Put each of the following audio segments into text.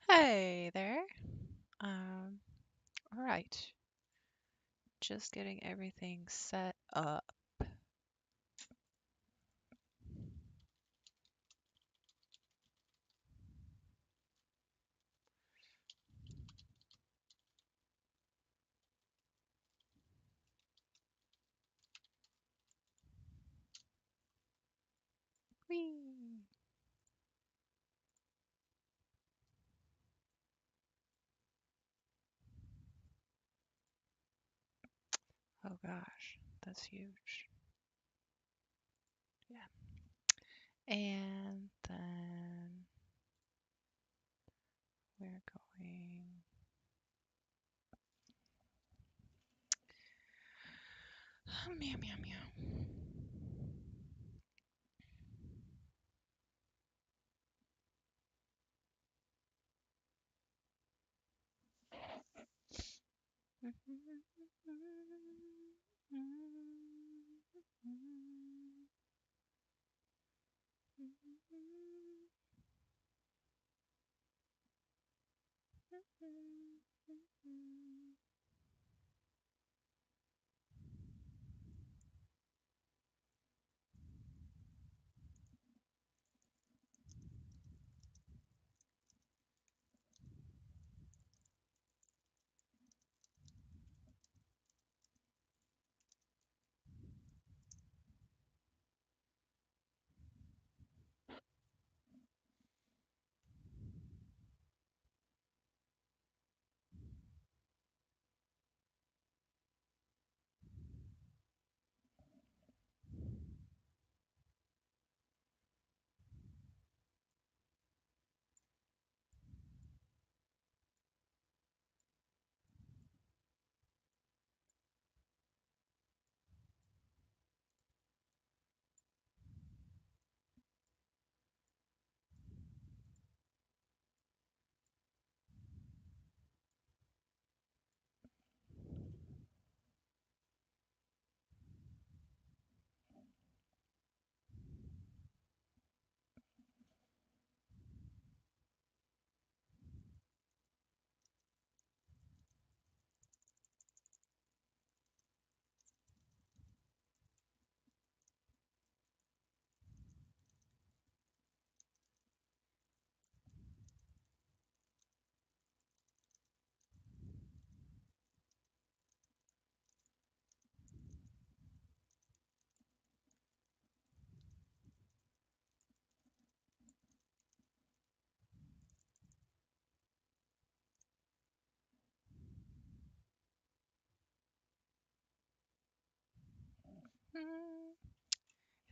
Hey there. Um, all right. Just getting everything set up. Whee! Oh gosh, that's huge. Yeah. And then we're going. Meow, meow, meow.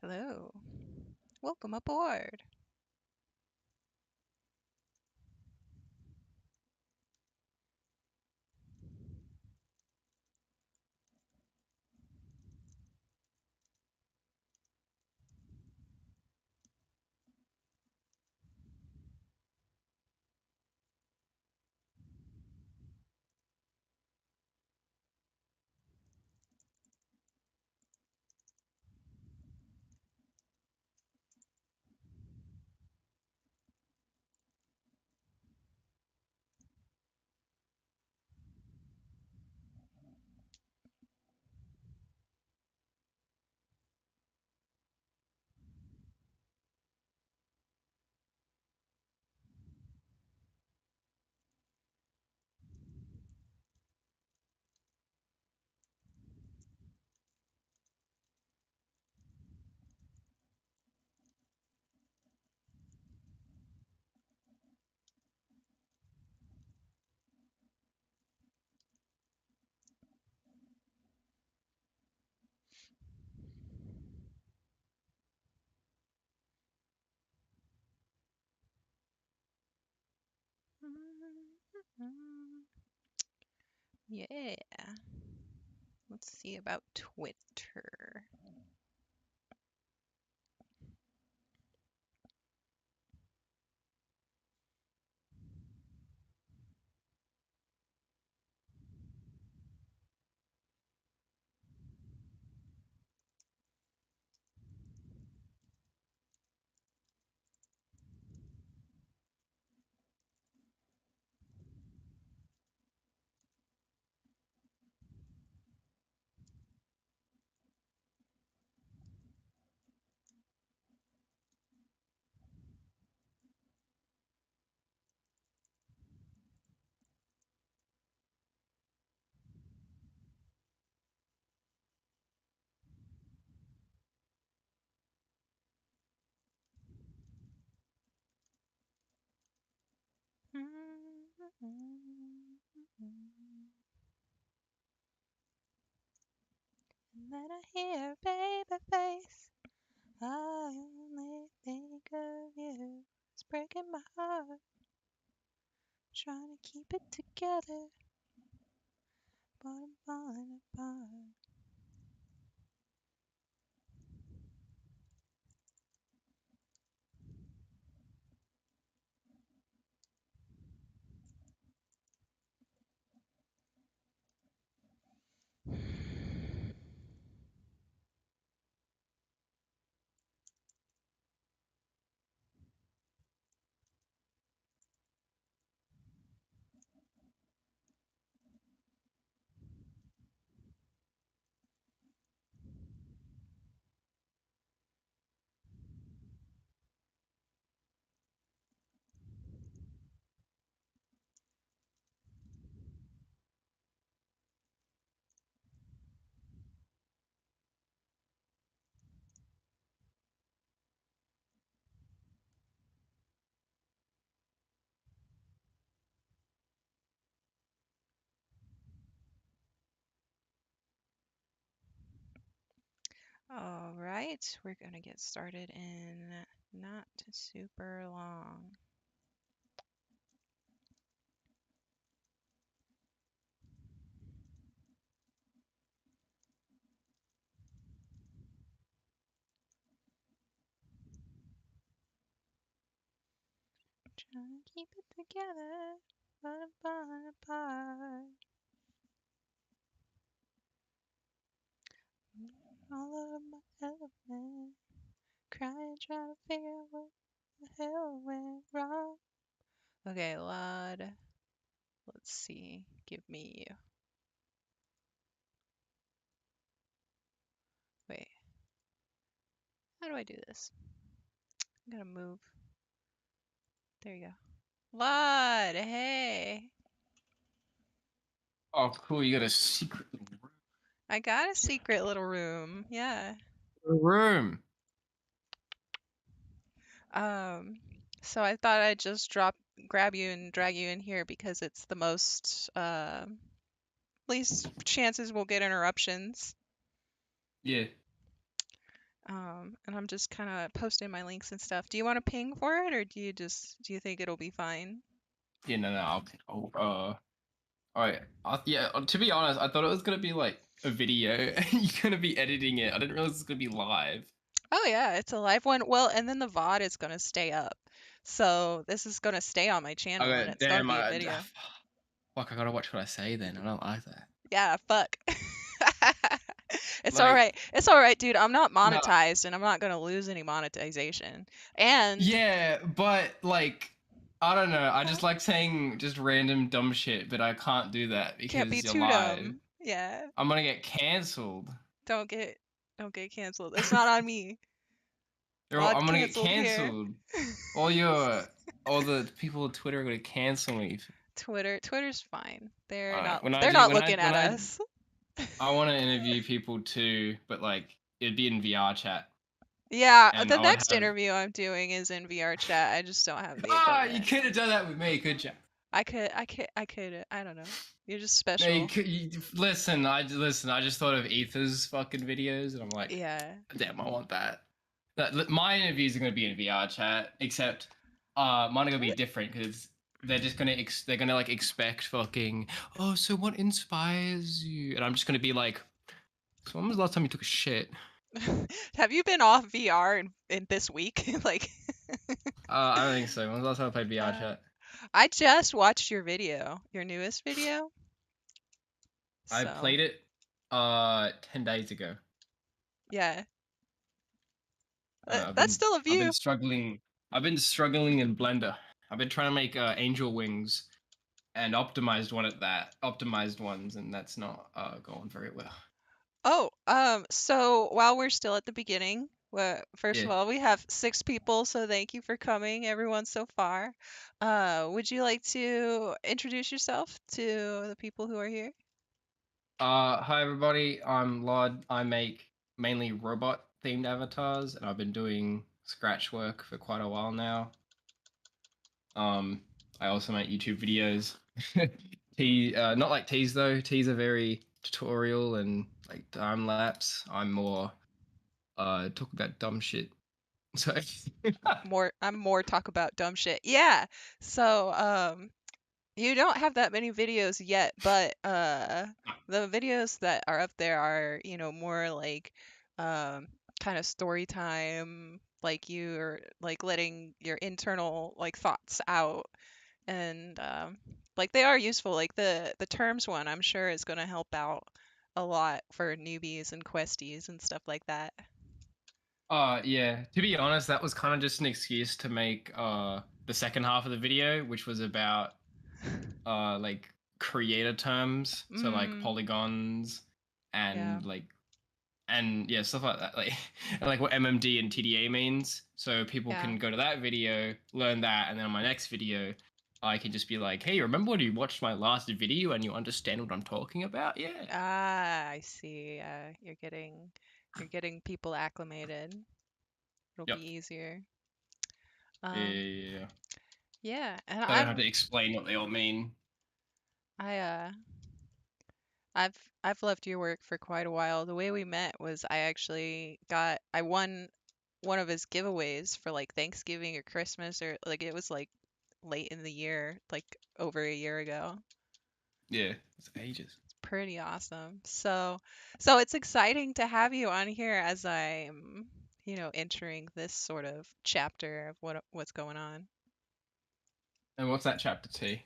Hello. Welcome aboard. Yeah. Let's see about Twitter. And then I hear baby face. I only think of you. It's breaking my heart. Trying to keep it together, but I'm falling apart. All right, we're going to get started in not super long. Trying to keep it together, but I'm falling apart. All of my element, crying, trying to figure out what the hell went wrong. Okay, lad. Let's see. Give me. Wait. How do I do this? I'm gonna move. There you go. Lad, hey. Oh, cool. You got a secret I got a secret little room. Yeah. room. So I thought I'd just grab you and drag you in here because it's the most, least chances we'll get interruptions. Yeah. And I'm just kind of posting my links and stuff. Do you want to ping for it, or do you think it'll be fine? Yeah, no, all right. Yeah, to be honest, I thought it was gonna be like a video and you're gonna be editing it. I didn't realize it was gonna be live. Oh yeah, it's a live one. Well, and then the VOD is gonna stay up. So this is gonna stay on my channel and Okay, it's gonna damn, be a video. fuck, I gotta watch what I say then. I don't like that. Yeah, fuck. It's all Like, right. It's all right, dude. I'm not no, monetized and I'm not gonna lose any monetization. And yeah, but like, I don't know. I huh? just like saying just random dumb shit, but I can't do that Can't be because you're too live. dumb. Yeah. I'm gonna get cancelled. Don't get don't get canceled. It's not on me. Lod I'm gonna get canceled here. cancelled. All the people on Twitter are gonna cancel me. Twitter's fine. They're Alright, not they're not looking when at us. I want to interview people too, but like it'd be in VR chat, Yeah, and the I would next have. interview I'm doing is in VR chat. I just don't have the Ah, you equipment. could have done that with me, could you? I don't know. You're just No, you special. could. Listen. I just thought of Ether's fucking videos, and I'm like, Yeah. damn, I want that. My interviews are gonna be in VR chat, except mine are gonna be different because they're just gonna they're gonna like expect fucking. Oh, so what inspires you? And I'm just gonna be like, so when was the last time you took a shit? Have you been off VR in this week? Like, I don't think so. When was the last time I played VR uh, chat? I just watched your video, your newest video. I So, played it 10 days ago. yeah, I've that's been still a I've been view. struggling I've been struggling in Blender. I've been trying to make angel wings and optimized ones, and that's not going very well. Oh, so while we're still at the beginning, well, first Yeah. of all, we have 6 people, so thank you for coming, everyone so far. Would you like to introduce yourself to the people who are here? Hi everybody. I'm Lod. I make mainly robot themed avatars, and I've been doing scratch work for quite a while now. I also make YouTube videos. Not like teas though. Teas are very tutorial and like time lapse. I'm more talk about dumb shit. So I'm more talk about dumb shit. Yeah. So, you don't have that many videos yet, but the videos that are up there are, more like um kind of story time, like you're like letting your internal like thoughts out, and like they are useful. Like the terms one, I'm sure is going to help out a lot for newbies and questies and stuff like that. yeah, to be honest, that was kind of just an excuse to make the second half of the video, which was about like creator terms, so like Mm, polygons yeah. and like and yeah, stuff like that, like and like what MMD and TDA means, so people Yeah. can go to that video, learn that, and then on my next video, I can just be like, hey, remember when you watched my last video and you understand what I'm talking about? Yeah. Ah, I see. You're getting people acclimated. It'll Yep. be easier. Yeah, Um, yeah, yeah. yeah, and So I don't have to explain what they all mean. I I've I've loved your work for quite a while. The way we met was I won one of his giveaways for like Thanksgiving or Christmas, or like it was like late in the year, like over a year ago. Yeah, it's ages. Pretty awesome. So it's exciting to have you on here as I'm, entering this sort of chapter of what's going on. And what's that chapter two?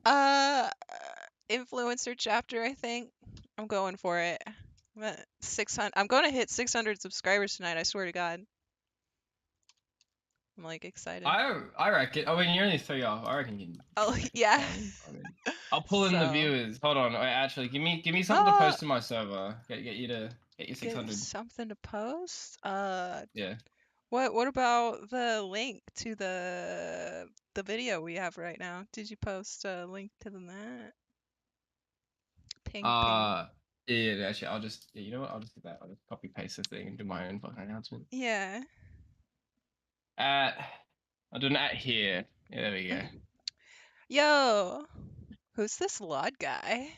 Uh, influencer chapter, I think. I'm going for it. I'm at 600. I'm going to hit 600 subscribers tonight, I swear to God. I'm like excited. I reckon. I mean, you're only 3 off. I reckon you Oh, can keep yeah. going. I mean, I'll pull in the So, viewers. Hold on. Wait, actually, give me something to uh, post to my server. Get you to get your get 600. something to post. Yeah. What about the link to the video we have right now? Did you post a link to that? Ping ping. Uh, yeah. Actually, I'll just. Yeah, you know what? I'll just do that. I'll just copy paste the thing and do my own fucking announcement. Yeah. At. I'll do an at here. Yeah, there we go. Yo, who's this Lud guy?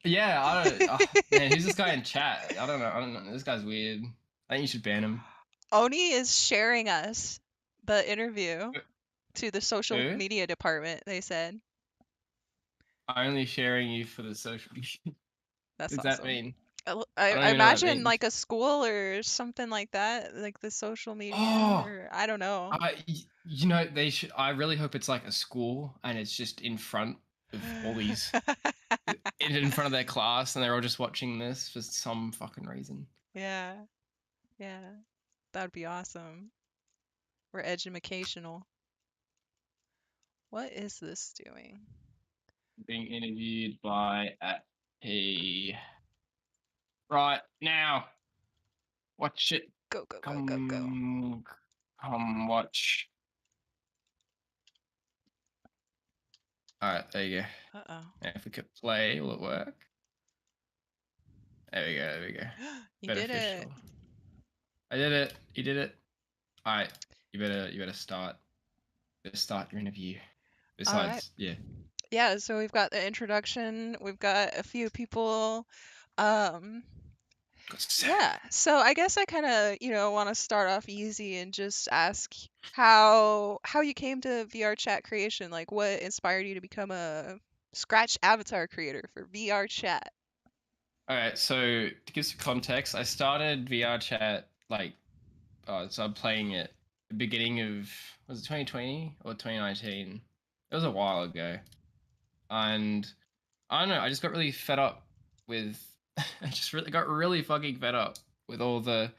Yeah, I don't. Man, who's this guy in chat? I don't know. I don't know. This guy's weird. I think you should ban him. Oni is sharing us the interview Who? to the social Who? media department, they said. Only sharing you for the social media. That's What does that awesome. mean? I don't I even know what that imagine means. like a school or something like that, like the social media, Oh, or I don't know. they should. I really hope it's like a school and it's just in front of all these, in front of their class, and they're all just watching this for some fucking reason. Yeah, yeah, that would be awesome. We're educational. What is this doing? Being interviewed by a right now. Watch it. Go, go, go, go, go. Come, come watch. All right, there you go. Uh-oh. Now, if we could play, will it work? There we go. There we go. You did it. Beneficial. I did it. You did it. All right. You better start. Better start your interview. All right. Besides, yeah. Yeah, so we've got the introduction. We've got a few people. Um, yeah, so I guess I kind of, want to start off easy and just ask how you came to VR chat creation. Like what inspired you to become a Scratch avatar creator for VR chat? All right. So to give some context, I started VR chat like, so I'm playing it the beginning of, was it 2020 or 2019? It was a while ago, and I don't know. I just got really fed up with. I just really got really fucking fed up with all the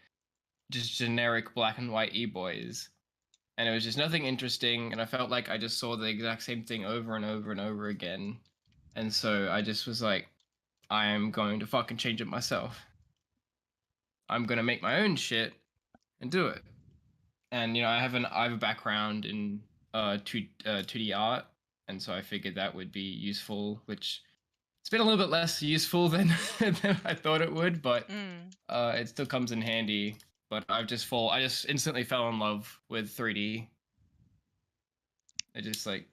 just generic black and white e-boys, and it was just nothing interesting, and I felt like I just saw the exact same thing over and over and over again, and so I just was like, I am going to fucking change it myself. I'm gonna make my own shit and do it. And I have a background in 2D art, and so I figured that would be useful, which it's been a little bit less useful than than I thought it would, but Mm. it still comes in handy. But I just instantly fell in love with 3D. I just like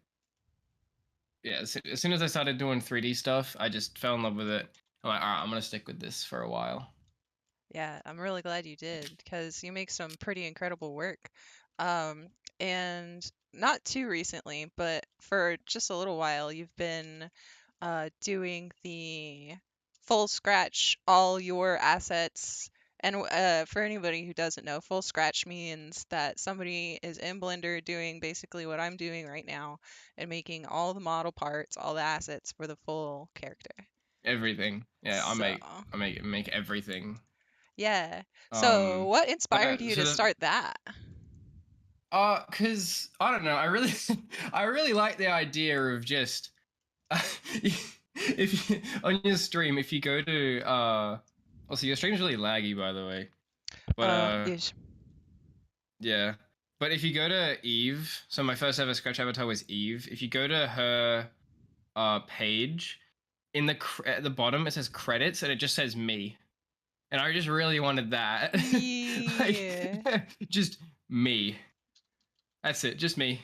yeah, as soon as I started doing 3D stuff, I just fell in love with it. I'm like, all right, I'm gonna stick with this for a while. Yeah, I'm really glad you did because you make some pretty incredible work. Um, and not too recently, but for just a little while, you've been doing the full scratch all your assets. And for anybody who doesn't know, full scratch means that somebody is in Blender doing basically what I'm doing right now and making all the model parts, all the assets for the full character. Everything. Yeah, So, make everything. yeah. So, Um, what inspired you so to start that? cause I don't know, I really, I really like the idea of just, if you, on your stream, if you go to, also your stream's really laggy, by the way, but Yes. yeah, but if you go to Eve, so my first ever Scratch avatar was Eve. If you go to her, page, in the at the bottom it says credits, and it just says me. And I just really wanted that. Like, Yeah. just me. That's it, just me.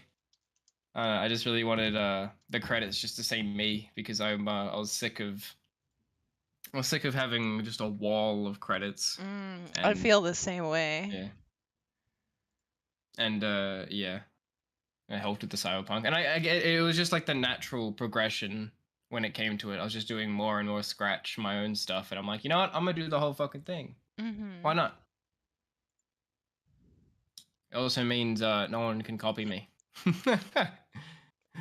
I just really wanted the credits just to say me because I was sick of having just a wall of credits. I And feel the same way. yeah, and yeah, it helped with the cyberpunk, and it was just like the natural progression when it came to it. I was just doing more and more scratch my own stuff, and I'm like, you know what, I'm gonna do the whole fucking thing. Why Mhm. not? It also means no one can copy me.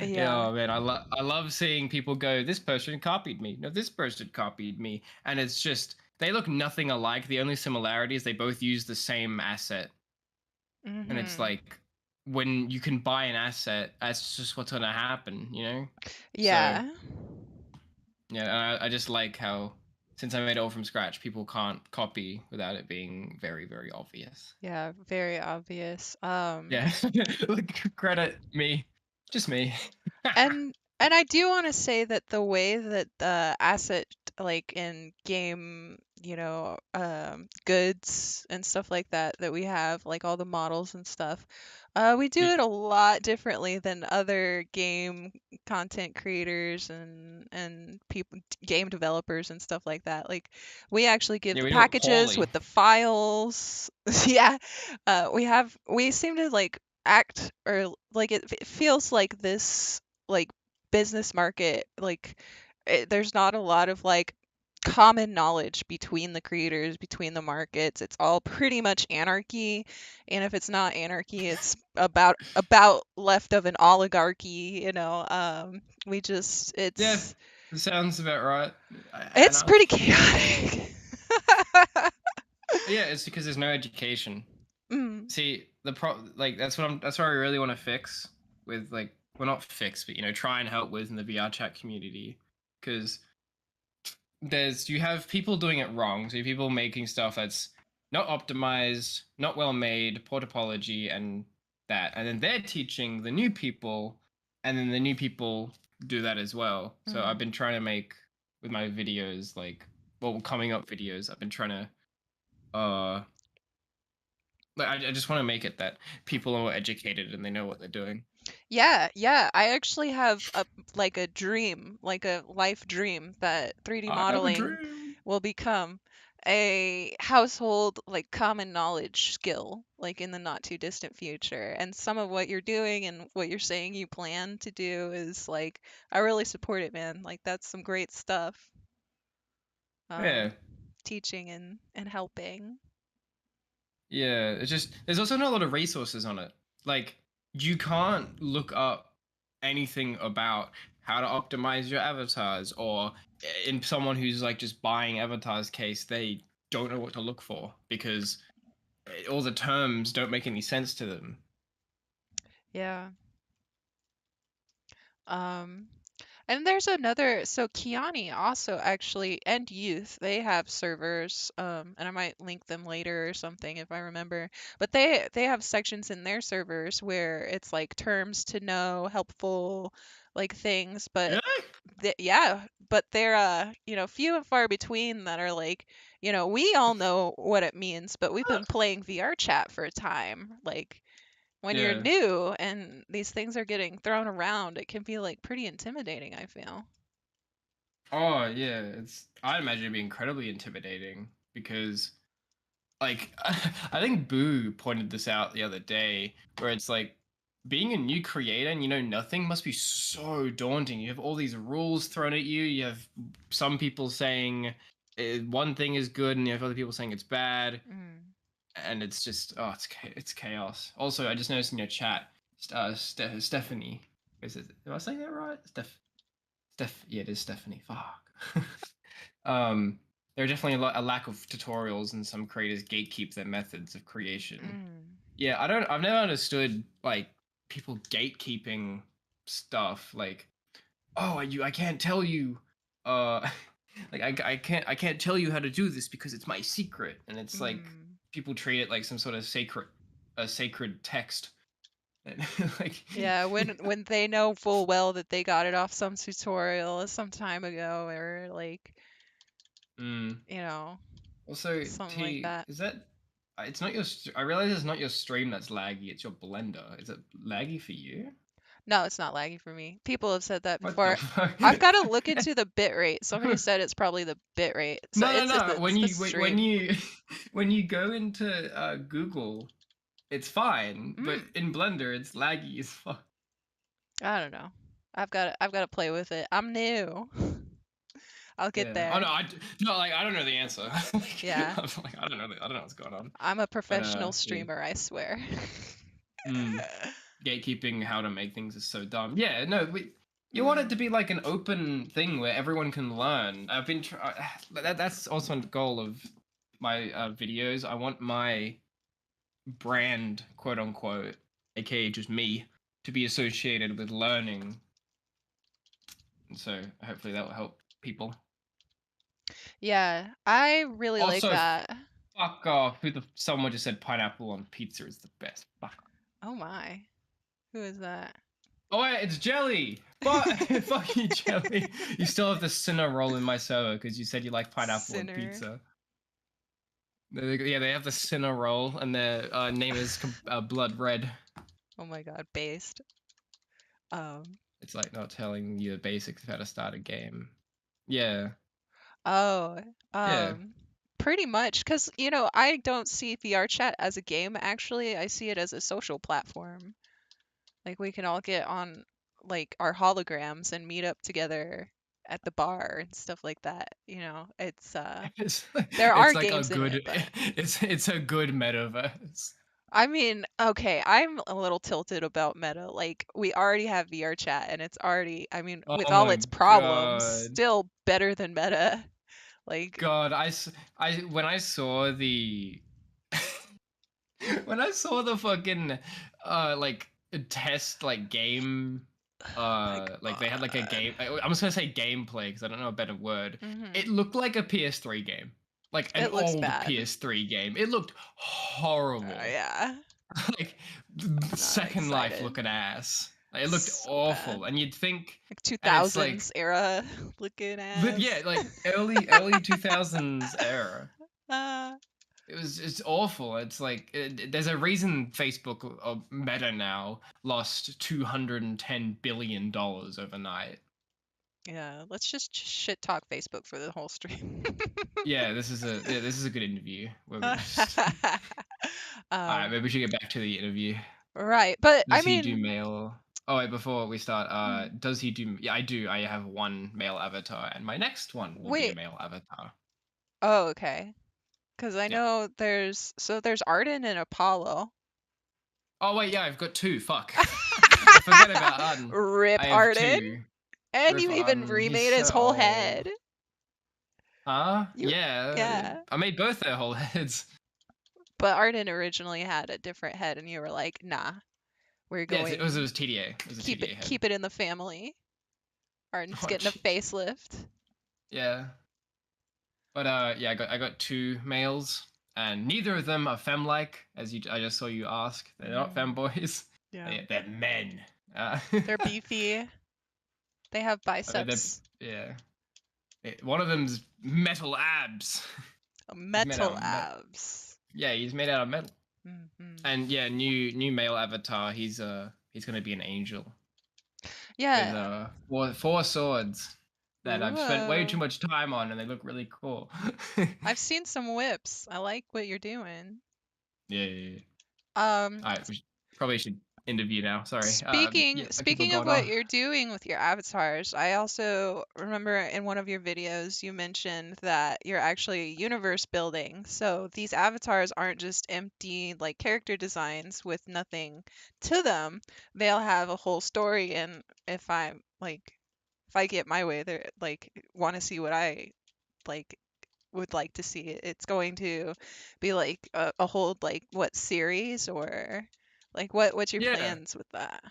Yeah, Yeah. oh, man, I love seeing people go, this person copied me. No, this person copied me, and it's just they look nothing alike. The only similarity is they both use the same asset, and it's Mhm. like when you can buy an asset, that's just what's gonna happen, you know. So Yeah. yeah, I just like how since I made it all from scratch, people can't copy without it being very, very obvious. Yeah, very obvious. Yeah, like credit me, just me. And I do want to say that the way that the asset like in game, goods and stuff like that that we have, like all the models and stuff, we do Yeah, it a lot differently than other game content creators and people, game developers and stuff like that. Like we actually give yeah, the we do it packages poorly. with the files. Yeah, we seem to like act or like it feels like this like business market like there's not a lot of like common knowledge between the creators, between the markets. It's all pretty much anarchy, and if it's not anarchy, it's about left of an oligarchy, we just Yeah, it sounds about right. it's pretty Anarchy. chaotic. Yeah, it's because there's no education. Mm, See, like that's what I really want to fix with like well not fix, but try and help with in the VR chat community because you have people doing it wrong. So you have people making stuff that's not optimized, not well made, poor topology, and that, and then they're teaching the new people, and then the new people do that as well. So I've mm. been trying to make with my videos, like well, coming up videos. I've been trying to like I just want to make it that people are educated and they know what they're doing. Yeah, yeah. I actually have a dream, like a life dream that 3D I have a modeling dream. will become a household like common knowledge skill like in the not too distant future. And some of what you're doing and what you're saying you plan to do is like I really support it, man. Like that's some great stuff. Yeah, Um Teaching and helping. yeah. It's just there's also not a lot of resources on it. Like you can't look up anything about how to optimize your avatars, or in someone who's like just buying avatars case, they don't know what to look for because all the terms don't make any sense to them. Yeah. Um And there's another, so Kiani also actually, and Youth, they have servers, and I might link them later or something if I remember. But they have sections in their servers where it's like terms to know, helpful, like things. But Really? yeah, but they're few and far between that are like, we all know what it means, but we've been playing VR chat for a time, like. when you're Yeah. new and these things are getting thrown around, it can be like pretty intimidating, I feel. Oh yeah, I'd imagine it'd be incredibly intimidating because like I think Boo pointed this out the other day where it's like being a new creator and you know nothing must be so daunting. You have all these rules thrown at you. You have some people saying one thing is good and you have other people saying it's bad, Mm. and it's just it's chaos. Also, I just noticed in your chat, Stephanie, am I saying that right? Yeah, it is Stephanie. Fuck. um, there are definitely a lack of tutorials, and some creators gatekeep their methods of creation. Mm. Yeah, I've never understood like people gatekeeping stuff. Like, oh, I can't tell you, uh, like I can't tell you how to do this because it's my secret, and it's like Mm. people treat it like some sort of sacred text. And, like, Yeah, when they know full well that they got it off some tutorial some time ago, or like, mm. you know, Also, something like T, that. is that? It's not your. I realize it's not your stream that's laggy. It's your blender. Is it laggy for you? No, it's not laggy for me. People have said that What the before. fuck? I've got to look into the bit rate. Somebody said it's probably the bit rate. So No, no, it's no. it's the stream. When you go into Google, it's fine, but Mm, in Blender, it's laggy as fuck. I don't know. I've got to play with it. I'm new. I'll get Yeah. Oh no, there. no, like I don't know the answer. Yeah. I'm like I don't know what's going on. I'm a But professional yeah. streamer, I swear. Mm. Gatekeeping how to make things is so dumb. Yeah, no, you want it to Mm. be like an open thing where everyone can learn. That's also a goal of my videos. I want my brand, quote unquote, aka just me, to be associated with learning. And so hopefully that will help people. Yeah, I really like Also, that. fuck off. Someone just said pineapple on pizza is the best. Fuck. Oh my. Who is that? Oh wait, it's Jelly. But fuck you, Jelly. You still have the sinner roll in my server because you said you like pineapple on Sinner. pizza. Yeah, they have the sinner roll, and their name is Blood Red. Oh my god, based. Um, It's like not telling you the basics of how to start a game. Yeah, oh, yeah. pretty much, because, you know, I don't see VRChat as a game, actually. I see it as a social platform. Like, we can all get on, like, our holograms and meet up together at the bar and stuff like that. You know, It's there it's are like a games in it, good but it's a good metaverse. I mean, okay, I'm a little tilted about Meta. Like, we already have VRChat, and it's already, I mean, with Oh all my its problems, god. still better than Meta. Like, God, when I saw the when I saw the fucking like test like game oh my like they had like a god. game I'm just gonna say gameplay because I don't know a better word. It Hmm. looked like a PS3 game. Like an It looks old bad. PS3 game. It looked horrible. Yeah, Like not Second Life excited. looking ass. Like, it looked So bad. awful. And you'd think Like and it's like 2000s era looking but yeah, ass. like early 2000s era. uh, It's awful. It's like there's a reason Facebook or Meta now lost $210 billion overnight. yeah, let's just shit talk Facebook for the whole stream. Yeah, this is a good interview where we just all right. Maybe we um, should get back to the interview. right, but I Does he do mean, male? Oh wait, before we start, mm, does he do? Yeah, I do. I have one male avatar, and my next one will be a wait. male avatar. Oh, okay. Because I Yeah. know there's Arden and Apollo. Oh wait, yeah, I've got two. Fuck. I forget about Arden. Rip I have Arden. two. And Rip you even Arden. He's remade his so whole old. head. Huh? You, Yeah. yeah. I made both their whole heads. But Arden originally had a different head, and you were like, nah, we're Yeah, it was going TDA. It was a TDA head. keep it in the family. Arden's Oh getting a jeez. facelift. Yeah. But yeah, I got two males, and neither of them are femme-like, as I just saw you ask. They're not Mm, femboys. yeah. They're men. Uh, They're beefy. They have I mean, biceps. yeah. One of them's metal abs. He's made out Metal of metal. abs. Yeah, he's made out of metal. Mm-hmm. And yeah, new male avatar. He's gonna be an angel with Yeah. four swords that I've spent way too Ooh. much time on, and they look really cool. I've seen some whips. I like what you're doing. Yeah, yeah, yeah. Um, All right, probably should interview now. Sorry. Speaking Yeah, I keep on speaking of going what on. you're doing with your avatars, I also remember in one of your videos you mentioned that you're actually universe building. So these avatars aren't just empty like character designs with nothing to them. They'll have a whole story, and if I get my way, they're like want to see what I like would like to see. It's going to be like a whole like what series or like what's your Yeah. plans with that?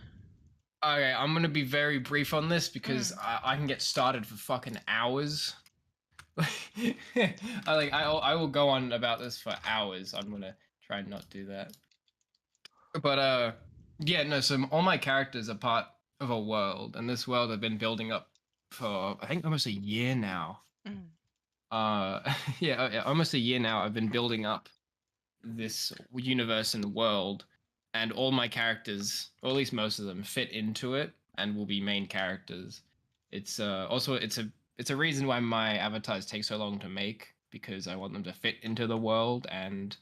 Okay, I'm gonna be very brief on this because Mm. I can get started for fucking hours. I will go on about this for hours. I'm gonna try and not do that. But yeah, no. So all my characters are part of a world, and this world I've been building up for I think almost a year now. Mm. Yeah, almost a year now. I've been building up this universe and the world, and all my characters, or at least most of them, fit into it and will be main characters. It's also it's a reason why my avatars take so long to make because I want them to fit into the world, and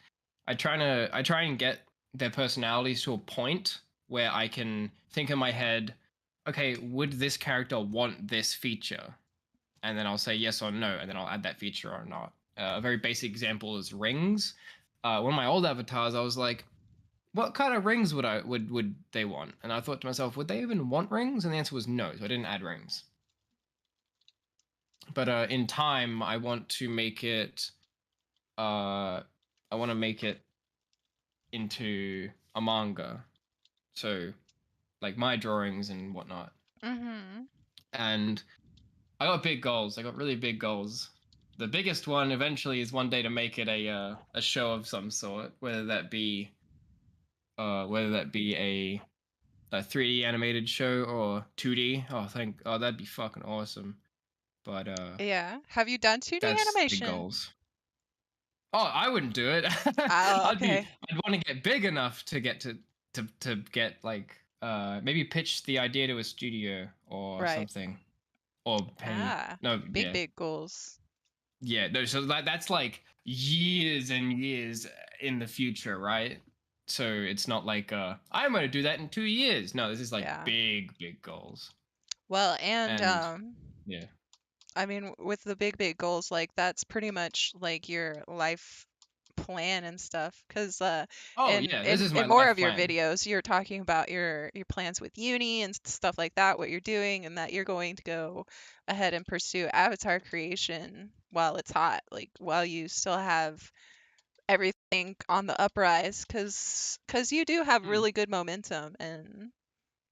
I try and get their personalities to a point where I can think in my head, okay, would this character want this feature? And then I'll say yes or no, and then I'll add that feature or not. A very basic example is rings. One of my old avatars, I was like, what kind of rings would they want? And I thought to myself, would they even want rings? And the answer was no, so I didn't add rings. But in time, I want to make it. I want to make it into a manga, so like my drawings and whatnot. Mhm. And I got big goals. I got really big goals. The biggest one eventually is one day to make it a show of some sort, whether that be a 3D animated show or 2D. Oh, that'd be fucking awesome. But Yeah. Have you done 2D that's big animation? goals. Oh, I wouldn't do it. Oh, okay. I'd want to get big enough to get to get like maybe pitch the idea to a studio or Right. something or pay. Ah, No, big yeah. big goals. Yeah, no, so that's like years and years in the future, right? So it's not like I'm gonna do that in 2 years. No, this is like Yeah. big goals. Well, and And yeah. I mean, with the big, big goals, like that's pretty much like your life plan and stuff. Because Oh in yeah, this in is my in more life of your plan. videos, you're talking about your plans with uni and stuff like that, what you're doing, and that you're going to go ahead and pursue avatar creation while it's hot, like while you still have everything on the uprise. Because you do have Hmm. really good momentum and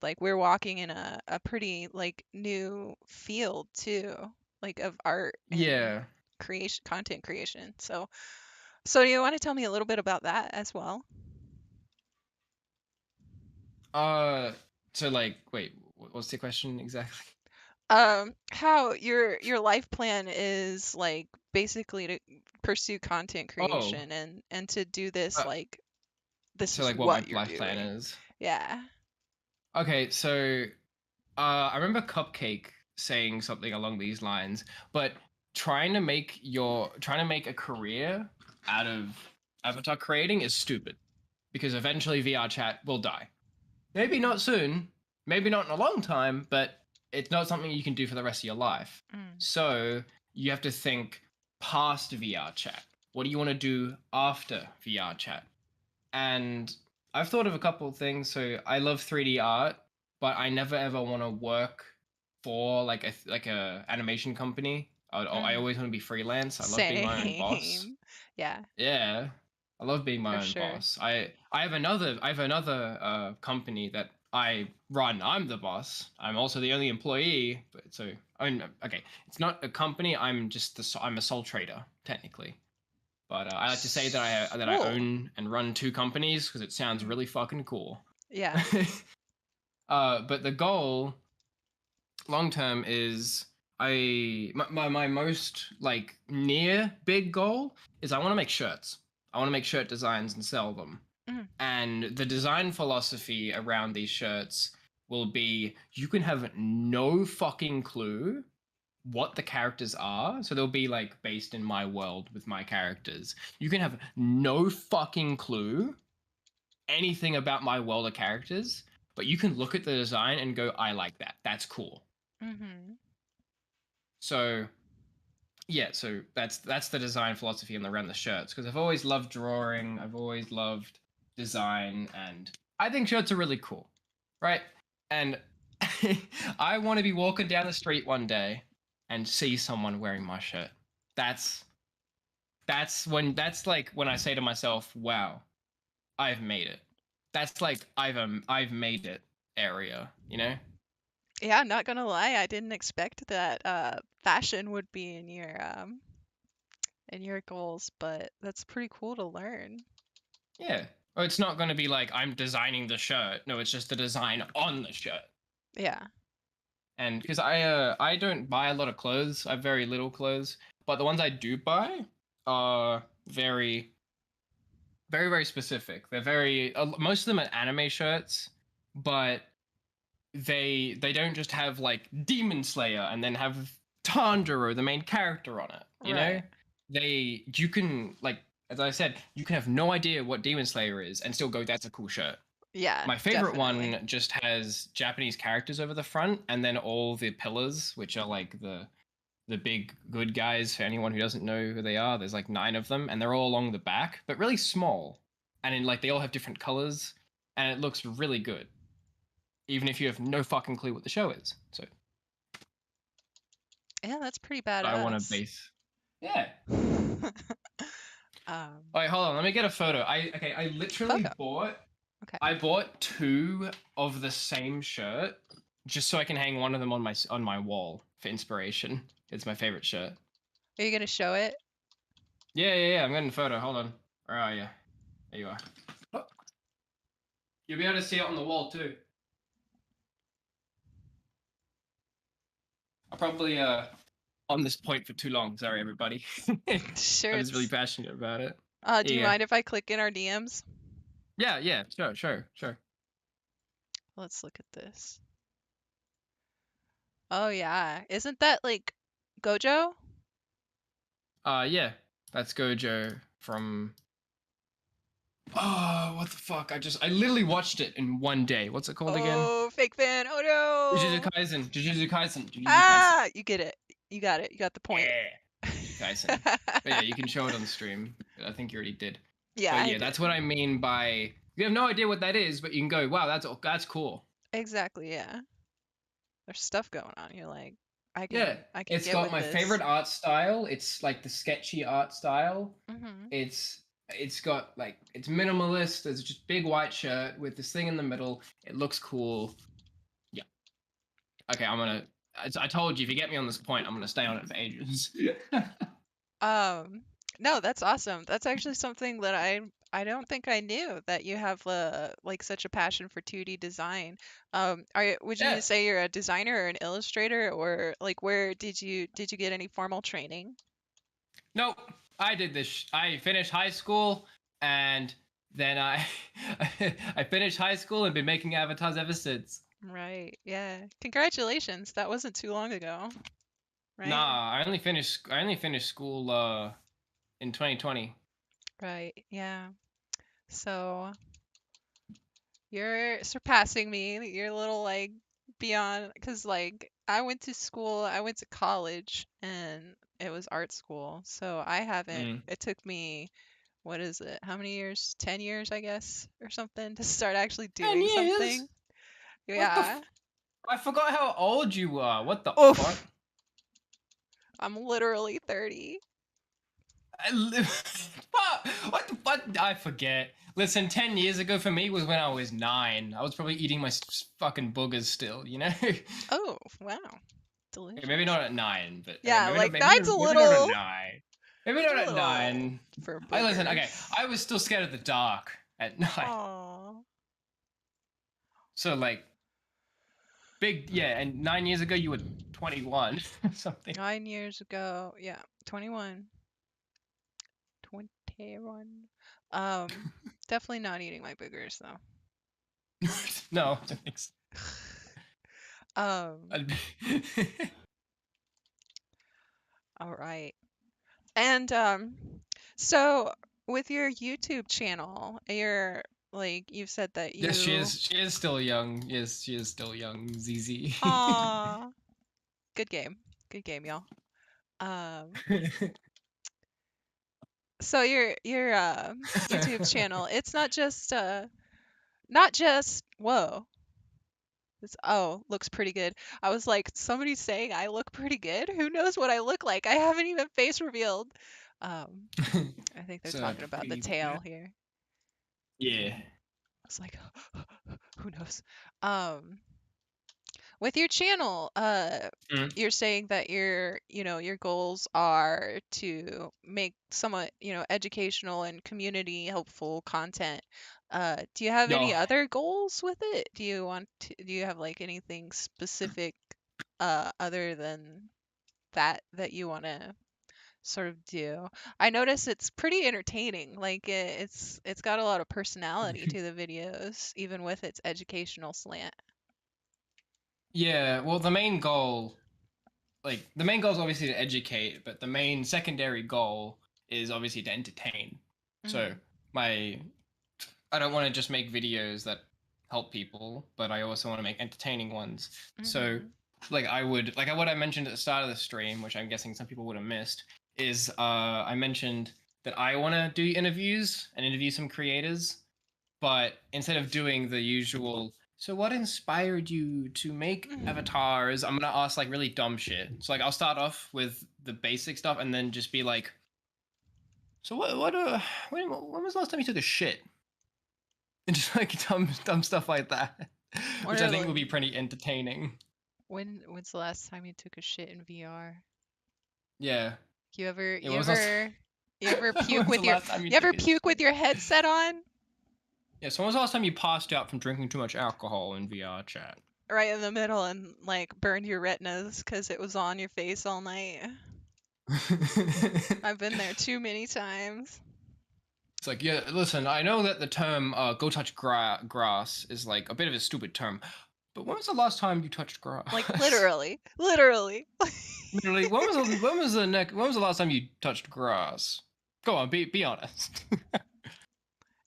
like we're walking in a pretty like new field too, like of art and Yeah. creation, content creation. So do you want to tell me a little bit about that as well? Uh so like wait, what's the question exactly? How your life plan is like basically to pursue content Oh, creation and to do this uh, like this so is like what my what you're life plan doing. is. Yeah. Okay, so I remember Cupcake saying something along these lines, but trying to make a career out of avatar creating is stupid because eventually VR chat will die. Maybe not soon, maybe not in a long time, but it's not something you can do for the rest of your life. Mm, So you have to think past VR chat. What do you want to do after VR chat? And I've thought of a couple of things. So I love 3D art, but I never ever want to work for like a animation company. I mm. always want to be freelance. I love being my own boss. Same. Yeah, Yeah, I love being for my own sure. boss. I have another company that I run. I'm the boss. I'm also the only employee. But so I mean, okay, it's not a company. I'm a sole trader technically. But I like to say that I Cool. own and run two companies because it sounds Mm, really fucking cool. yeah. But the goal long term is my most like near big goal is I want to make shirts. I want to make shirt designs and sell them. Mm. And the design philosophy around these shirts will be you can have no fucking clue what the characters are. So they'll be like based in my world with my characters. You can have no fucking clue anything about my world or characters, but you can look at the design and go, I like that. That's cool. Mhm. So yeah, so that's the design philosophy around the shirts, because I've always loved drawing, I've always loved design, and I think shirts are really cool, right? And I want to be walking down the street one day and see someone wearing my shirt. That's that's like when I say to myself, "Wow, I've made it." That's like I've made it area, you know? Yeah, not gonna lie, I didn't expect that fashion would be in your goals, but that's pretty cool to learn. Yeah. Or it's not going to be like I'm designing the shirt. No, it's just the design on the shirt. Yeah. And because I don't buy a lot of clothes, I have very little clothes, but the ones I do buy are very specific. They're very most of them are anime shirts, but they don't just have like Demon Slayer and then have Tanjiro, the main character, on it. You know, Right. you can like, as I said, you can have no idea what Demon Slayer is and still go, that's a cool shirt. Yeah, My favorite definitely. one just has Japanese characters over the front, and then all the pillars, which are like the big good guys. For anyone who doesn't know who they are, there's like 9 of them, and they're all along the back, but really small, and in like they all have different colors, and it looks really good, even if you have no fucking clue what the show is. So Yeah, that's pretty I want to badass. base. Yeah. Um, All right, hold on. Let me get a photo. I literally photo. bought Okay. I bought 2 of the same shirt just so I can hang one of them on my wall for inspiration. It's my favorite shirt. Are you gonna show it? Yeah. I'm getting a photo. Hold on. Where are you? There you are. Oh, you'll be able to see it on the wall too. I'll probably on this point for too long. Sorry, everybody. Sure, I'm just really it's. passionate about it. Do you Yeah. mind if I click in our DMs? Yeah. Sure. Let's look at this. Oh yeah, isn't that like Gojo? Yeah. That's Gojo from. Oh, what the fuck! I literally watched it in one day. What's it called again? Oh, fake fan. Oh Jujutsu no. Kaisen. Jujutsu Kaisen. Ah, you get it. You got it. You got the point. Yeah. Jujutsu Kaisen. But yeah, you can show it on the stream. I think you already did. Yeah, But I yeah, did. that's what I mean by you have no idea what that is, but you can go, wow, that's cool. Exactly, yeah. There's stuff going on. You're like, Yeah, I can it's get got with my this. favorite art style. It's like the sketchy art style. Mhm. It's it's got like it's minimalist. There's just big white shirt with this thing in the middle. It looks cool. Yeah. Okay, I'm gonna. I told you if you get me on this point, I'm gonna stay on it for ages. Um, no, that's awesome. That's actually something that I don't think I knew that you have like such a passion for 2D design. Would you Yeah. say you're a designer or an illustrator or like where did you get any formal training? Nope. I did this. I finished high school and then I finished high school and been making avatars ever since. Right. Yeah. Congratulations. That wasn't too long ago, right? Nah, I only finished school in 2020. Right. Yeah. So you're surpassing me. You're a little like beyond because like I went to college and it was art school. So I haven't, Mm. it took me, what is it? How many years? 10 years, I guess, or something to start actually 10 doing years? something. What the Yeah. I forgot how old you are. What the fuck? Oof. I'm literally 30. Fuck! What the fuck? I forget. Listen, 10 years ago for me was when I was 9. I was probably eating my fucking boogers still, you know? Oh, wow. Okay, maybe Delicious. not at 9, but okay, Yeah, like nine's maybe not at 9. Maybe it's a not at little 9. for I listen. Okay, boogers. I was still scared of the dark at 9. Oh. So like big, yeah. And 9 years ago, you were 21 or something. 9 years ago. Yeah, 21. 21. Definitely not eating my boogers though. No, thanks. Um, I'd- all right. And so with your YouTube channel, you're like you've said that yes, she you is. She is still young. Yes, she is still young. ZZ. Aw, good game. Good game, y'all. Um, so your YouTube channel, it's not just whoa. Looks pretty good. I was like, somebody's saying I look pretty good? Who knows what I look like? I haven't even face revealed. Um, I think they're So talking about the pretty tail good. here. Yeah. I was like, who knows? Um, with your channel, Mm. you're saying that your goals are to make somewhat, educational and community helpful content. Do you have Yo, any other goals with it? Do you have like anything specific other than that you want to sort of do? I notice it's pretty entertaining. Like it's got a lot of personality to the videos, even with its educational slant. yeah. Well, the main goal is obviously to educate, but the main secondary goal is obviously to entertain. So Mhm. my, I don't want to just make videos that help people, but I also want to make entertaining ones. So Mhm. like what I mentioned at the start of the stream, which I'm guessing some people would have missed, is I mentioned that I want to do interviews and interview some creators, but instead of doing the usual, so what inspired you to make Mhm. avatars, I'm gonna ask like really dumb shit. So like I'll start off with the basic stuff and then just be like, so when was the last time you took a shit? And just like dumb stuff like that, What which I are think like would be pretty entertaining. when's the last time you took a shit in VR? Yeah. You ever Yeah. you ever you ever When puke was the with your last time you you ever took a puke with shit? your headset on? Yeah. So when was the last time you passed out from drinking too much alcohol in VR chat? Right in the middle and like burned your retinas because it was on your face all night. I've been there too many times. It's like, yeah, listen, I know that the term "go touch grass" is like a bit of a stupid term, but when was the last time you touched Like grass? literally, literally. Literally, when was the last time you touched grass? Go on, be honest.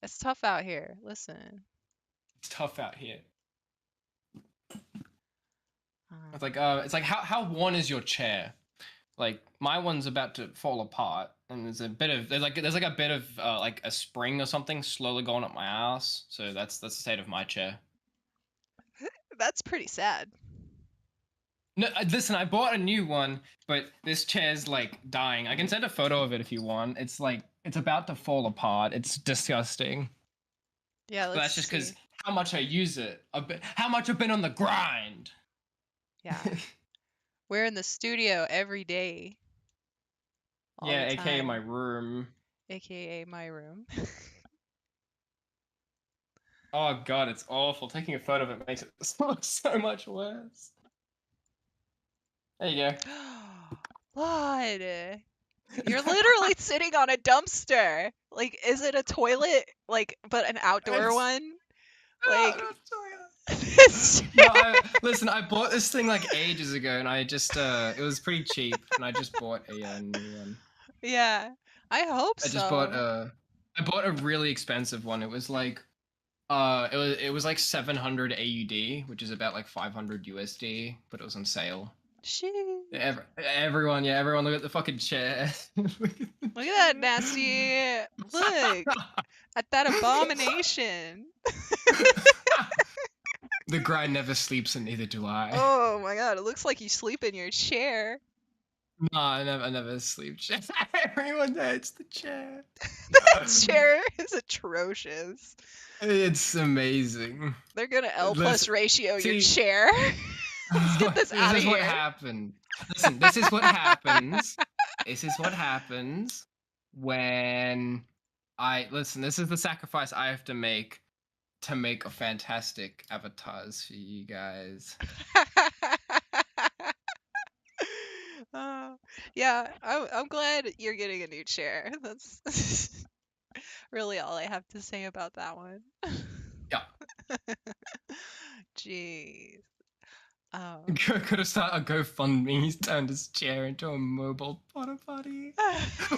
It's tough out here. Listen. It's tough out here. Um, It's like how worn is your chair? Like my one's about to fall apart, and there's like a bit of like a spring or something slowly going up my ass. So that's the state of my chair. that's pretty sad. No, listen, I bought a new one, but this chair's like dying. I can send a photo of it if you want. It's like it's about to fall apart. It's disgusting. Yeah, But let's that's just because see. how much I use it. How much I've been on the grind. Yeah. We're in the studio every day, all Yeah, the aka my time, room. aka my room. Oh god, it's awful. Taking a photo of it makes it look so much worse. There you go. What? You're literally sitting on a dumpster. Like, is it a toilet? Like, but an outdoor It's one? no, Like, no, sorry. this No, chair- I listen. I bought this thing like ages ago, and I just it was pretty cheap, and I just bought a new one. Yeah, I hope I just bought so. I bought a really expensive one. It was like it was like 700 AUD, which is about like 500 USD, but it was on sale. Shit. Everyone look at the fucking chair. Look at the Look at that chair. nasty. Look at that abomination. The grind never sleeps, and neither do I. Oh my god, it looks like you sleep in your chair. No, I never sleep. Everyone hates the chair. That chair is atrocious. It's amazing. They're gonna L plus Listen, ratio your see, chair. Let's get this this out of is what here. happened. Listen, this is what happens. This is what happens when I listen. This is the sacrifice I have to make a fantastic avatars for you guys. Oh, yeah, I'm glad you're getting a new chair. That's really all I have to say about that one. Yeah. Jeez. Could have started a GoFundMe. He's turned his chair into a mobile porta potty.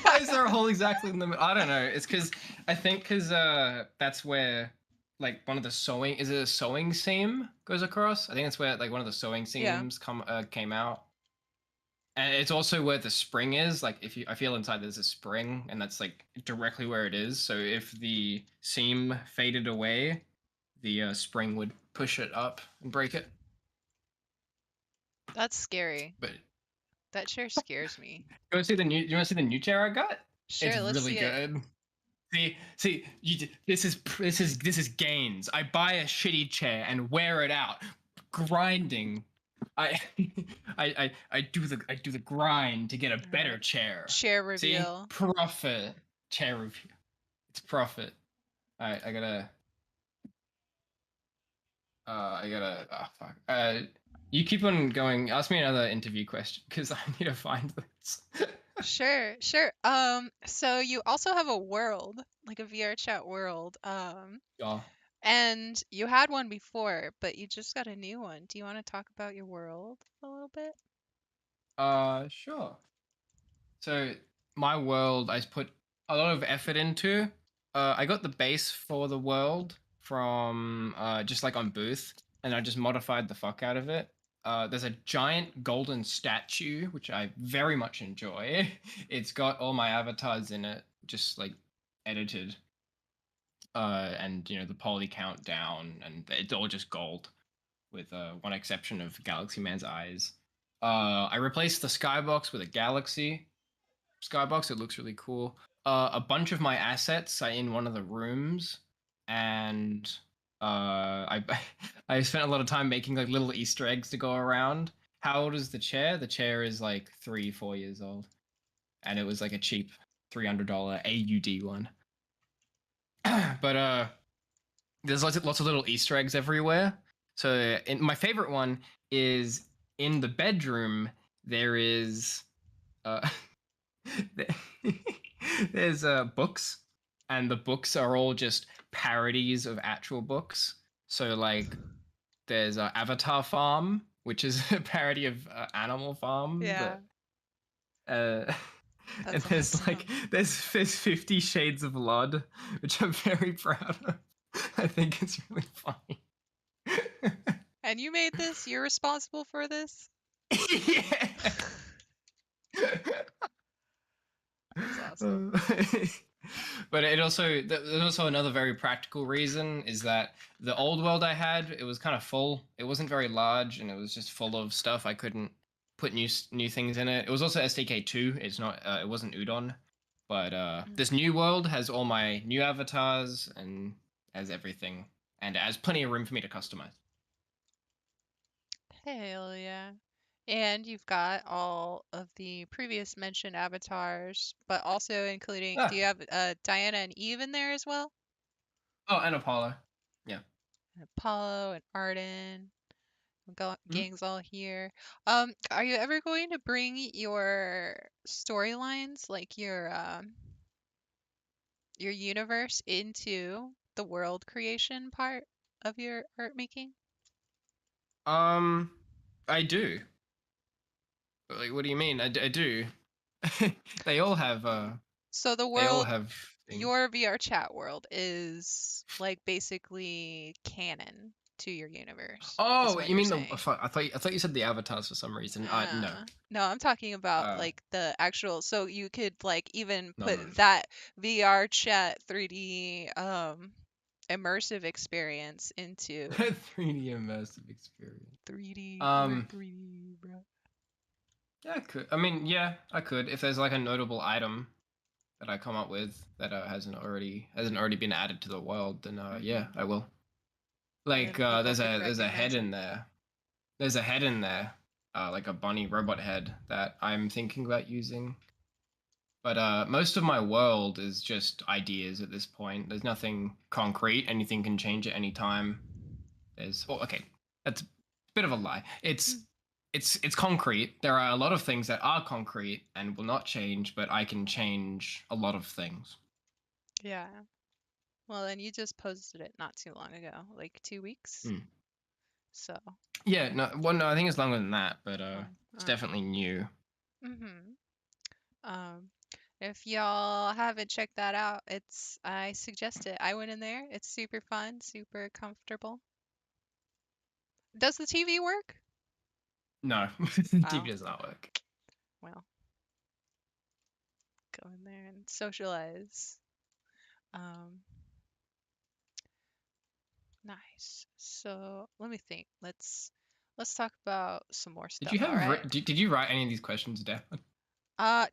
Why is there a hole exactly in the middle? I don't know. It's because I think that's where like one of the sewing is it a sewing seam goes across. I think that's where like one of the sewing Yeah, seams came out, and it's also where the spring is. Like if you, I feel inside there's a spring, and that's like directly where it is. So if the seam faded away, the spring would push it up and break it. that's scary. But That chair scares me. you want to see the new? You want to see the new chair I got? It's Sure, let's really see it. good. See, this is gains. I buy a shitty chair and wear it out, grinding. I I do the grind to get a All better right. chair. Chair See, reveal. profit chair review. It's profit. All right, I gotta. Oh fuck. You keep on going. Ask me another interview question because I need to find this. Sure, sure. So you also have a world, like a VR chat world. Yeah. And you had one before, but you just got a new one. Do you want to talk about your world a little bit? Sure. So my world, I put a lot of effort into. I got the base for the world from just like on Booth, and I just modified the fuck out of it. There's a giant golden statue, which I very much enjoy. It's got all my avatars in it, just like edited, and the poly count down, and it's all just gold, with one exception of Galaxy Man's eyes. I replaced the skybox with a galaxy skybox. It looks really cool. A bunch of my assets are in one of the rooms, and I I spent a lot of time making like little Easter eggs to go around. How old is the chair? The chair is like 3-4 years old, and it was like a cheap $300 AUD one. But there's lots of little Easter eggs everywhere. So my favorite one is in the bedroom. There is uh, there's books, and the books are all just parodies of actual books. So like there's Avatar Farm, which is a parody of Animal Farm, Yeah, but uh, and that's there's awesome. like there's 50 Shades of Blood, which I'm very proud of. I think it's really funny. And you made this? You're responsible for this? Yeah. That's awesome. But there's also another very practical reason is that the old world I had, it was kind of full. It wasn't very large, and it was just full of stuff. I couldn't put new things in it. It was also SDK2. It's not it wasn't Udon. But Mm. this new world has all my new avatars and has everything, and it has plenty of room for me to customize. Hell yeah. And you've got all of the previous mentioned avatars, but also including, do Ah, you have Diana and Eve in there as well? oh, and Apollo. Yeah. And Apollo and Arden. Mhm. Gang's all here. Are you ever going to bring your storylines, like your universe, into the world creation part of your art making? Um, I do. Like, what do you mean? I do. They all have So the they all world, have things. your VR chat world is like basically canon to your universe, is Oh, what you you're mean the saying. fuck, I thought you said the avatars for some reason. No. No, I'm talking about Uh like the actual, so you could like even no, put no, no. that VR chat 3D immersive experience into 3D immersive experience. 3D. We're Um 3D, bro. yeah, I could. I mean, yeah, I could if there's like a notable item that I come up with that hasn't already been added to the world, then yeah, Mm-hmm. I will. And Like then people there's could a head recognize it. in there. There's a head in there, like a bunny robot head that I'm thinking about using. But most of my world is just ideas at this point. There's nothing concrete. Anything can change at any time. Okay, that's a bit of a lie. Mm. It's concrete. There are a lot of things that are concrete and will not change, but I can change a lot of things. Yeah. Well, then you just posted it not too long ago, like 2 weeks. Mm. So, Yeah, no, well, no, I think it's longer than that, but oh, it's definitely new. mm-hmm. Um, if y'all haven't checked that out, I suggest it. I went in there. It's super fun, super comfortable. Does the TV work? No, Oh, TV does not work. well, go in there and socialize. Um, nice. So let me think. Let's talk about some more Did stuff. you All have right. did you write any of these questions down?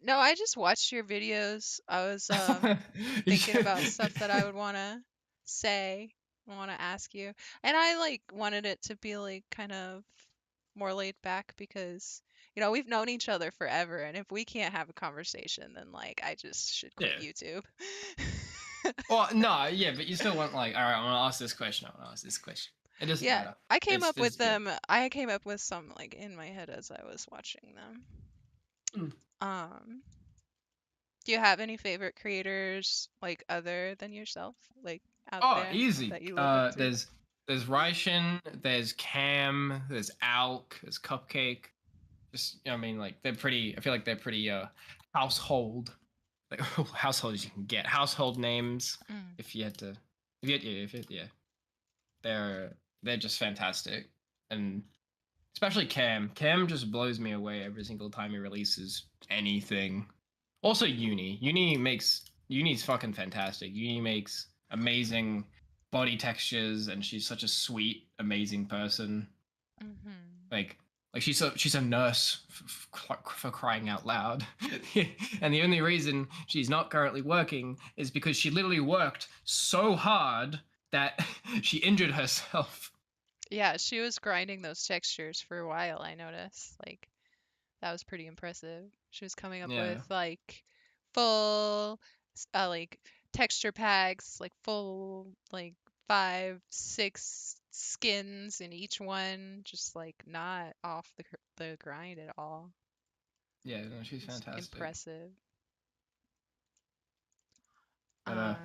No, I just watched your videos. I was You thinking should- about stuff that I would want to say, want to ask you. And I like wanted it to be like kind of more laid back because we've known each other forever, and if we can't have a conversation, then like I just should quit Yeah. YouTube. Well, no, yeah, but you still want like, all right, I'm gonna ask this question. I want to ask this question. It doesn't Yeah, matter. I came It's up with good. them. I came up with some like in my head as I was watching them. Mm. Um, do you have any favorite creators like other than yourself, like out Oh, there easy. that you look up to? There's Raishin, there's Cam, there's Alk, there's Cupcake. Just I mean, like they're pretty. I feel like they're pretty household, like household as you can get. Household names. Mm, If you had to, if you had, yeah, if you, yeah, they're they're just fantastic, and especially Cam. Cam just blows me away every single time he releases anything. Also, Uni's fucking fantastic. Uni makes amazing body textures, and she's such a sweet, amazing person. mm-hmm. Like she's a nurse for crying out loud, and the only reason she's not currently working is because she literally worked so hard that she injured herself. Yeah, she was grinding those textures for a while, I noticed. Like that was pretty impressive. She was coming up with Yeah. like full like texture packs, like full like 5, 6 skins in each one, just like not off the grind at all. Yeah, no, she's It's fantastic. impressive. But Um,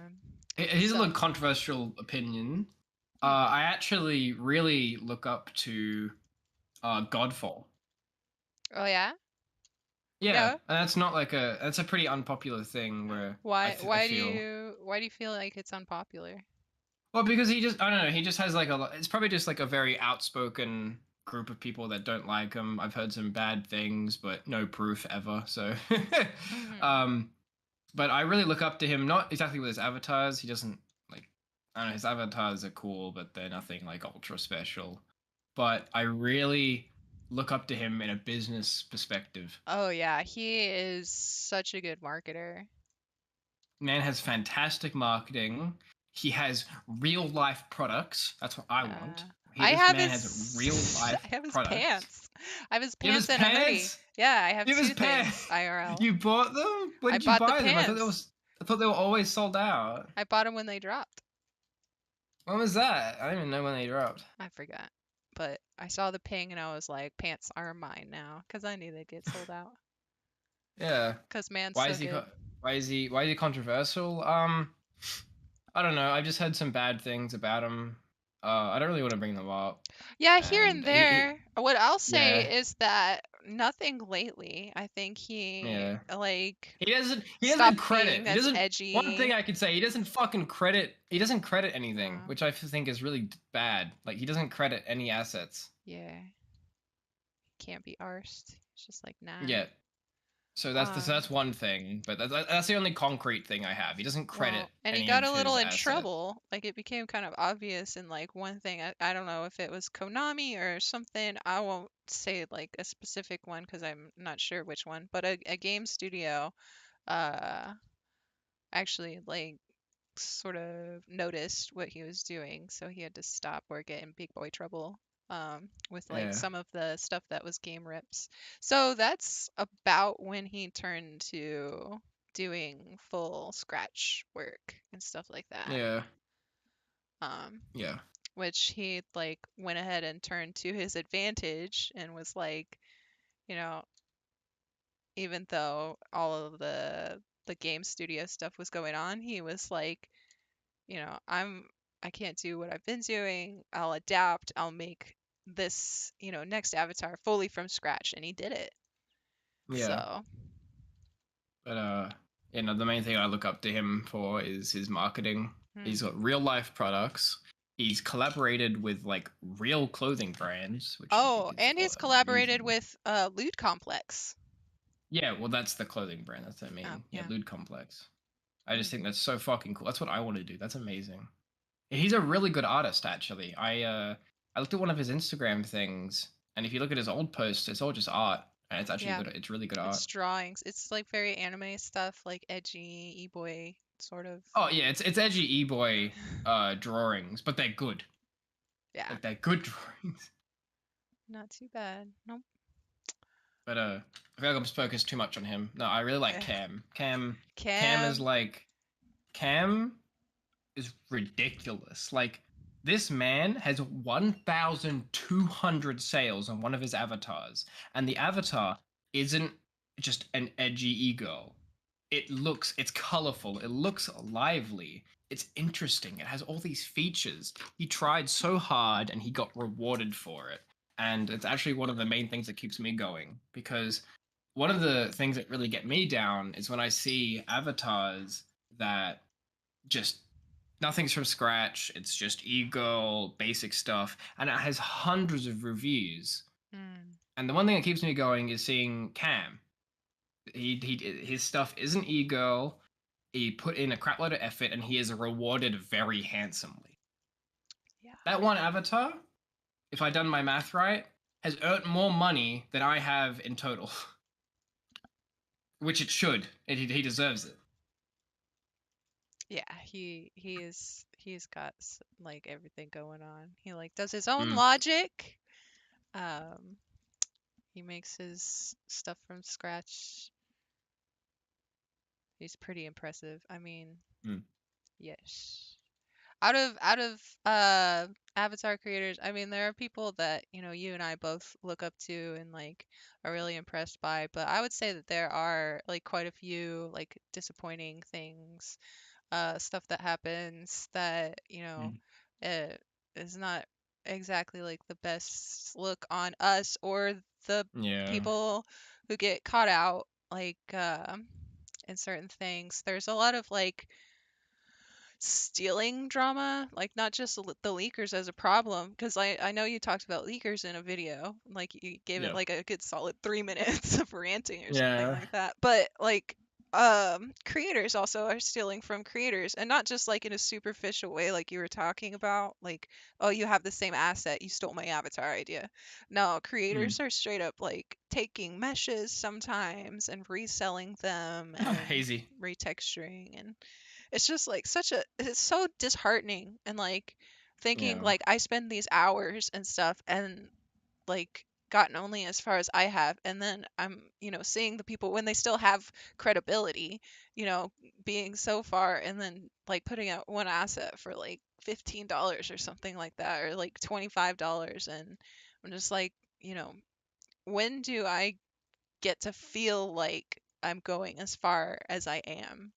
here's a so, little controversial opinion. hmm. I actually really look up to Godfall. Oh yeah, Yeah, yeah. and that's a pretty unpopular thing where Why I why do feel. you why do you feel like it's unpopular? Well, because I don't know, he just has like a lot. It's probably just like a very outspoken group of people that don't like him. I've heard some bad things, but no proof ever. So, Mm-hmm. um, but I really look up to him. Not exactly with his avatars. He doesn't like. I don't know. His avatars are cool, but they're nothing like ultra special. But I really look up to him in a business perspective. Oh yeah, he is such a good marketer. Man has fantastic marketing. He has real life products. That's what I want. Yeah. I This have man has real his life I have his products. pants. I have his You have his pants and a hoodie. pants. Yeah, I have You have his two pants. things IRL. You bought them. When I did you bought the buy them? pants. I thought they were always sold out. I bought them when they dropped. When was that? I don't even know when they dropped. I forgot. But I saw the ping and I was like, pants are mine now because I knew they'd get sold out. Yeah. Because man's Why so is he? good. Why is he controversial? I don't know. I've just heard some bad things about him. I don't really want to bring them up. Yeah, here and And there. What I'll say yeah, is that nothing lately. I think he yeah. like He doesn't stopped credit. being He as doesn't One thing edgy. I could say, he doesn't credit anything, Uh, which I think is really bad. Like he doesn't credit any assets. yeah, can't be arsed. It's just like nah. Yeah. So Um, that's one thing, but that's the only concrete thing I have. He doesn't credit well, and he any got of a little his in assets. trouble. Like it became kind of obvious in like one thing. I don't know if it was Konami or something. I won't say like a specific one because I'm not sure which one. But a game studio uh actually like sort of noticed what he was doing, so he had to stop or get in big boy trouble with like Yeah. some of the stuff that was game rips. So that's about when he turned to doing full scratch work and stuff like that. Yeah. Um, Yeah. which he like went ahead and turned to his advantage and was like, you know, even though all of the game studio stuff was going on, he was like, I can't do what I've been doing. I'll adapt. I'll make this, next avatar fully from scratch, and he did it. Yeah. So, But the main thing I look up to him for is his marketing. He's hmm. got real life products. He's collaborated with like real clothing brands, which I Oh, think is and he's collaborated amazing. with Lewd Complex. Yeah, well, that's the clothing brand. That's what I Oh, mean. Yeah, yeah. Lewd Complex. I Hmm. just think that's so fucking cool. That's what I want to do. That's amazing. He's a really good artist, actually. I looked at one of his Instagram things, and if you look at his old posts, it's all just art, and it's actually Yeah, good. It's really good art. it's drawings. It's like very anime stuff, like edgy, e-boy sort of. Oh yeah, it's edgy e-boy drawings, but they're good. Yeah, Like they're good drawings. not too bad. Nope. But I feel like I'm focused too much on him. No, I really like Eh, Cam. Cam is Cam. like Cam is ridiculous. Like this man has 1,200 sales on one of his avatars, and the avatar isn't just an edgy e-girl. It's colorful, it looks lively, it's interesting, it has all these features. He tried so hard and he got rewarded for it. And it's actually one of the main things that keeps me going, because one of the things that really get me down is when I see avatars that just nothing's from scratch. It's just ego, basic stuff, and it has hundreds of reviews. Hmm. And the one thing that keeps me going is seeing Cam. His stuff isn't ego. He put in a crapload of effort, and he is rewarded very handsomely. Yeah. That one avatar, if I done my math right, has earned more money than I have in total, which it should. He deserves it. Yeah, he's got like everything going on. He like does his own Mm, logic. Um, he makes his stuff from scratch. He's pretty impressive. I mean, mm, yes. Out of avatar creators, I mean, there are people that, you and I both look up to and like are really impressed by, but I would say that there are like quite a few like disappointing things, stuff that happens that, mm. uh, is not exactly like the best look on us or the Yeah. people who get caught out, like, in certain things. There's a lot of like stealing drama, like not just the leakers as a problem, because I know you talked about leakers in a video, like you gave it Yeah. like a good solid 3 minutes of ranting or something Yeah. like that. But like creators also are stealing from creators, and not just like in a superficial way like you were talking about, like, oh, you have the same asset, you stole my avatar idea. No, Mm. creators are straight up like taking meshes sometimes and reselling them Oh, and hazy. retexturing, and it's just like it's so disheartening, and like thinking Yeah. like I spend these hours and stuff and like gotten only as far as I have, and then I'm, seeing the people when they still have credibility, you know being so far, and then like putting out one asset for like $15 or something like that, or like $25, and I'm just like, you know when do I get to feel like I'm going as far as I am,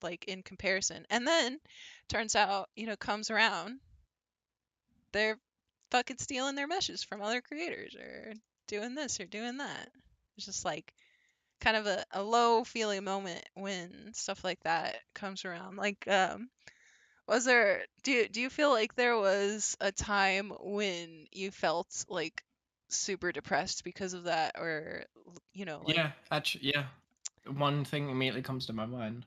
like in comparison. And then turns out, comes around, they're fucking stealing their meshes from other creators or doing this or doing that. It's just like kind of a low feeling moment when stuff like that comes around. Like, was there, do you feel like there was a time when you felt like super depressed because of that, or, like, Yeah, actually, yeah. One thing immediately comes to my mind.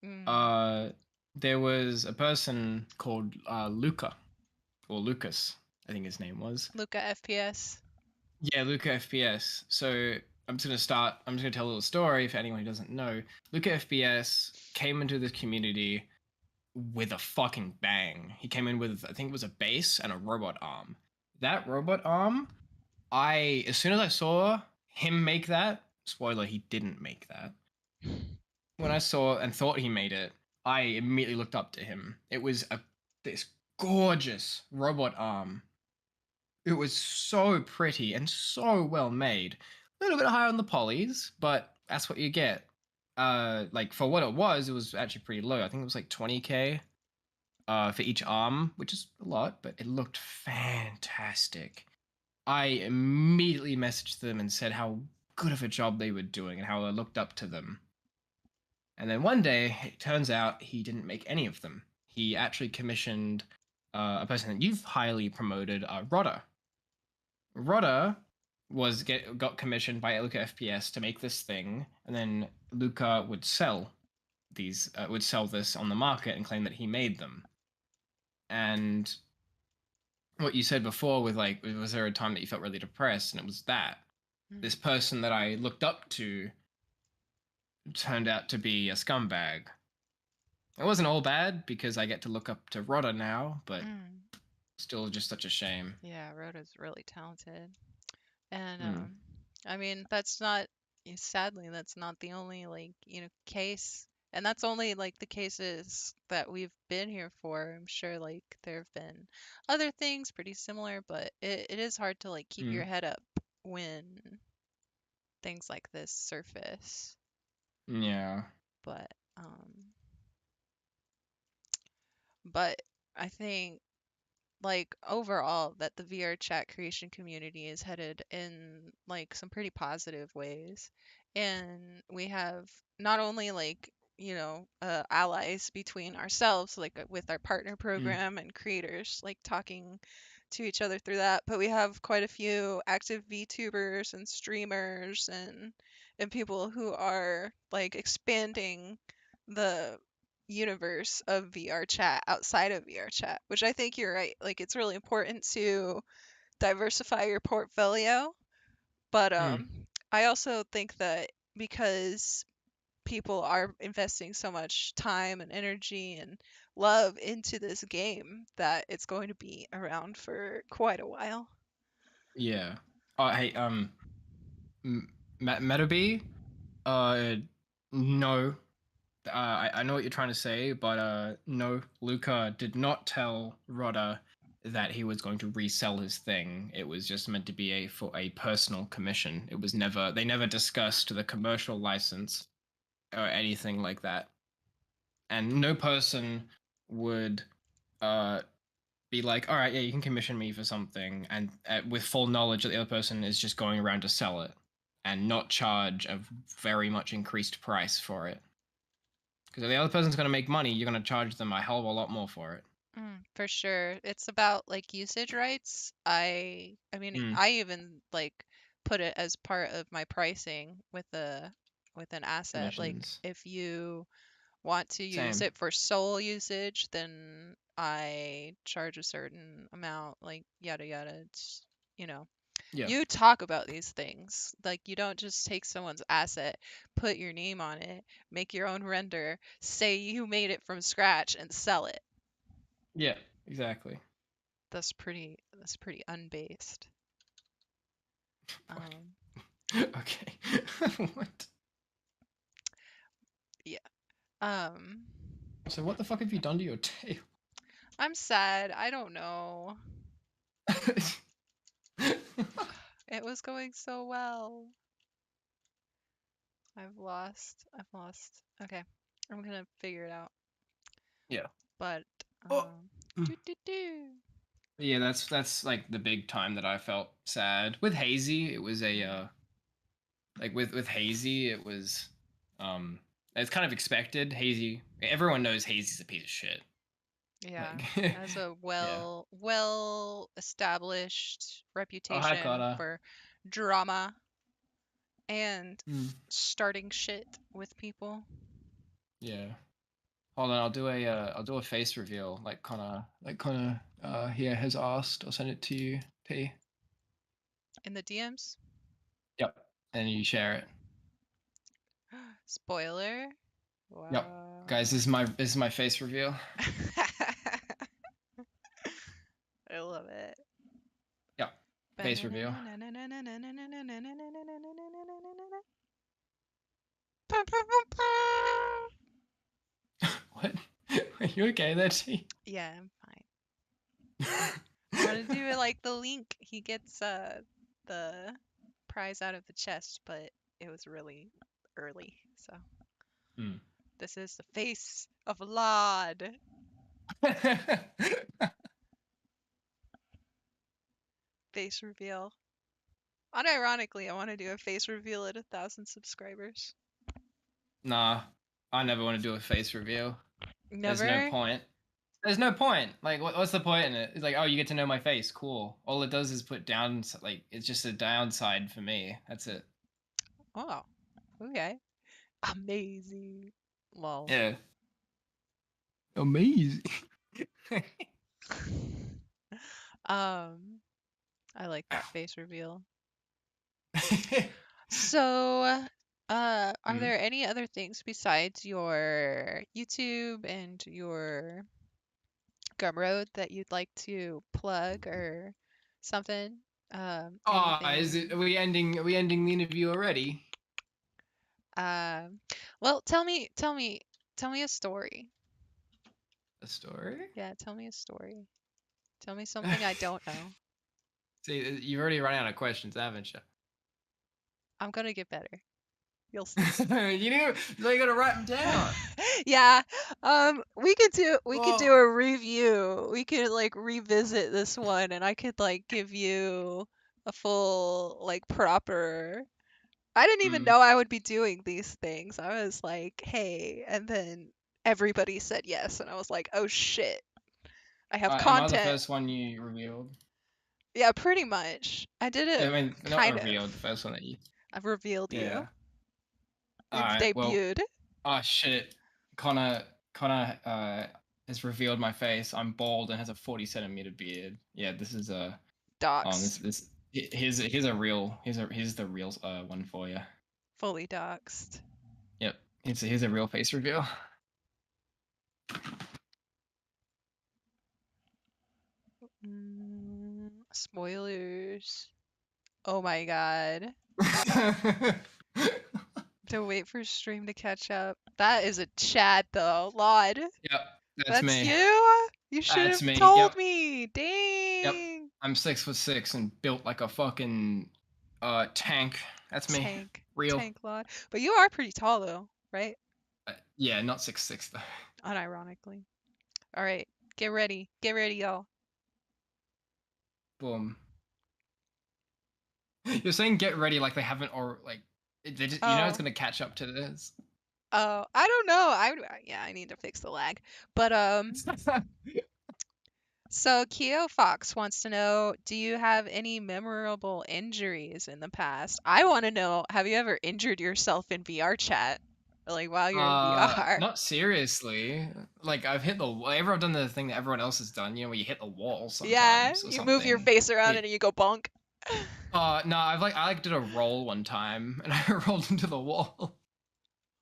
mm, Uh, there was a person called Luca or Lucas, I think his name was. Luca FPS? Yeah, Luca FPS. So I'm just gonna start. I'm just gonna tell a little story for anyone who doesn't know. Luca FPS came into this community with a fucking bang. He came in with, I think it was a base and a robot arm. That robot arm, as soon as I saw him make that, spoiler, he didn't make that. When I saw and thought he made it, I immediately looked up to him. It was this gorgeous robot arm. It was so pretty and so well made. A little bit high on the polys, but that's what you get. Like for what it was actually pretty low. I think it was like 20K. for each arm, which is a lot, but it looked fantastic. I immediately messaged them and said how good of a job they were doing and how I looked up to them. And then one day, it turns out he didn't make any of them. He actually commissioned a person that you've highly promoted, Rodder. Rodder got commissioned by Luca FPS to make this thing, and then Luca would sell this on the market and claim that he made them. And what you said before with like, was there a time that you felt really depressed? And it was that Mm. this person that I looked up to turned out to be a scumbag. It wasn't all bad because I get to look up to Rodder now, but Mm. still just such a shame. Yeah, Rhoda's really talented. And Mm. I mean, that's not, sadly, that's not the only case. And that's only like the cases that we've been here for. I'm sure like there have been other things pretty similar, but it is hard to like keep your Mm. head up when things like this surface. Yeah. But um but I think like overall that the VR chat creation community is headed in like some pretty positive ways. And we have not only like, allies between ourselves, like with our partner Mm. program and creators, like talking to each other through that, but we have quite a few active VTubers and streamers and people who are like expanding the universe of VR chat outside of VR chat, which I think you're right. Like it's really important to diversify your portfolio, but Mm. I also think that because people are investing so much time and energy and love into this game that it's going to be around for quite a while. Yeah. Oh, hey, Metaby? Uh, no. I know what you're trying to say, but no, Luca did not tell Rodder that he was going to resell his thing. It was just meant to be for a personal commission. It was never they never discussed the commercial license or anything like that. And no person would uh be like, all right, yeah, you can commission me for something, and with full knowledge that the other person is just going around to sell it and not charge a very much increased price for it. Because if the other person's going to make money, you're going to charge them a hell of a lot more for it. For sure. It's about like usage rights. I mean, Mm. I even like put it as part of my pricing with an asset. Like Commissions. if you want to use Same. it for sole usage, then I charge a certain amount, like yada yada. It's, you know, Yeah. you talk about these things. Like you don't just take someone's asset, put your name on it, make your own render, say you made it from scratch and sell it. Yeah. Exactly. That's pretty unbased. What? Um, Okay. What? yeah. Um, So what the fuck have you done to your tail? I'm sad. I don't know. It was going so well. I've lost. Okay. I'm gonna figure it out. Yeah. But Oh. do do do. Yeah, that's like the big time that I felt sad. With Hazy, it was a Mm, like with Hazy, it was um it's kind of expected. Hazy, everyone knows Hazy's a piece of shit. yeah. Like Has a yeah. well established Oh, hi reputation Carter. for drama and Mm. starting shit with people Yeah. Hold on, I'll do a face reveal like Connor here has asked. I'll send it to you, P. in the DMs. Yep. And you share it. Spoiler. Yep. Wow. Guys, this is my face reveal. I love it. Yep. Face reveal. What? Are you okay there, T? Yeah, I'm fine. I want to do it like the Link. He gets the prize out of the chest, but it was really early. So Mm. this is the face of Lod. Face reveal. Unironically, I want to do a face reveal at 1,000 subscribers. Nah, I never want to do a face reveal. There's no Never? point. There's no point. Like, what's the point in it? It's like, oh, you get to know my face. Cool. All it does is put down, like, it's just a downside for me. That's it. Oh, okay. Amazing. Lol. Yeah. Amazing. I like that face reveal. So, are Mm. there any other things besides your YouTube and your Gumroad that you'd like to plug or something? Is it? Anything? Are we ending the interview already? Um, well, tell me a story. A story? Yeah, tell me a story. Tell me something I don't know. See, you've already run out of questions, haven't you? I'm gonna get better. You'll see. You know, you gotta write them down. Yeah. We could do Well, a review. We could like revisit this one and I could like give you a full like proper. I didn't even mm, know I would be doing these things. I was like, "Hey," and then everybody said yes and I was like, "Oh shit. I have am I the content." first one you revealed? Yeah, pretty much. I did I it mean, not kind of. revealed. The first one that you. I've revealed you. Yeah. All We've right. Well. debuted. Oh shit. Connor has revealed my face. I'm bald and has a 40 centimeter beard. Yeah. This is a. Docs. Here's a real. Here's the real one for you. Fully doxed. Yep. Here's a real face reveal. Spoilers. Oh my god. To wait for stream to catch up. That is a Chad though. Lord. Yep. That's That's me. you? You should That's have me. told Yep. me. Yep. Dang. I'm 6'6" and built like a fucking tank. That's me. Tank. Real. Tank Lord. But you are pretty tall though, right? Yeah, not 6'6" though. Unironically. Alright. Get ready. Get ready, y'all. Boom. You're saying get ready like they haven't, or like they just, you know it's Oh. gonna catch up to this. Oh. I don't know. Yeah, I need to fix the lag. But so Keo Fox wants to know, do you have any memorable injuries in the past? I want to know, have you ever injured yourself in VR chat? Like while you're in VR? Not seriously. Like I've hit the. I've done the thing that everyone else has done. You know, where you hit the wall Yeah, sometimes or you move your something. face around Yeah. and you go bonk. No, I did a roll one time and I rolled into the wall.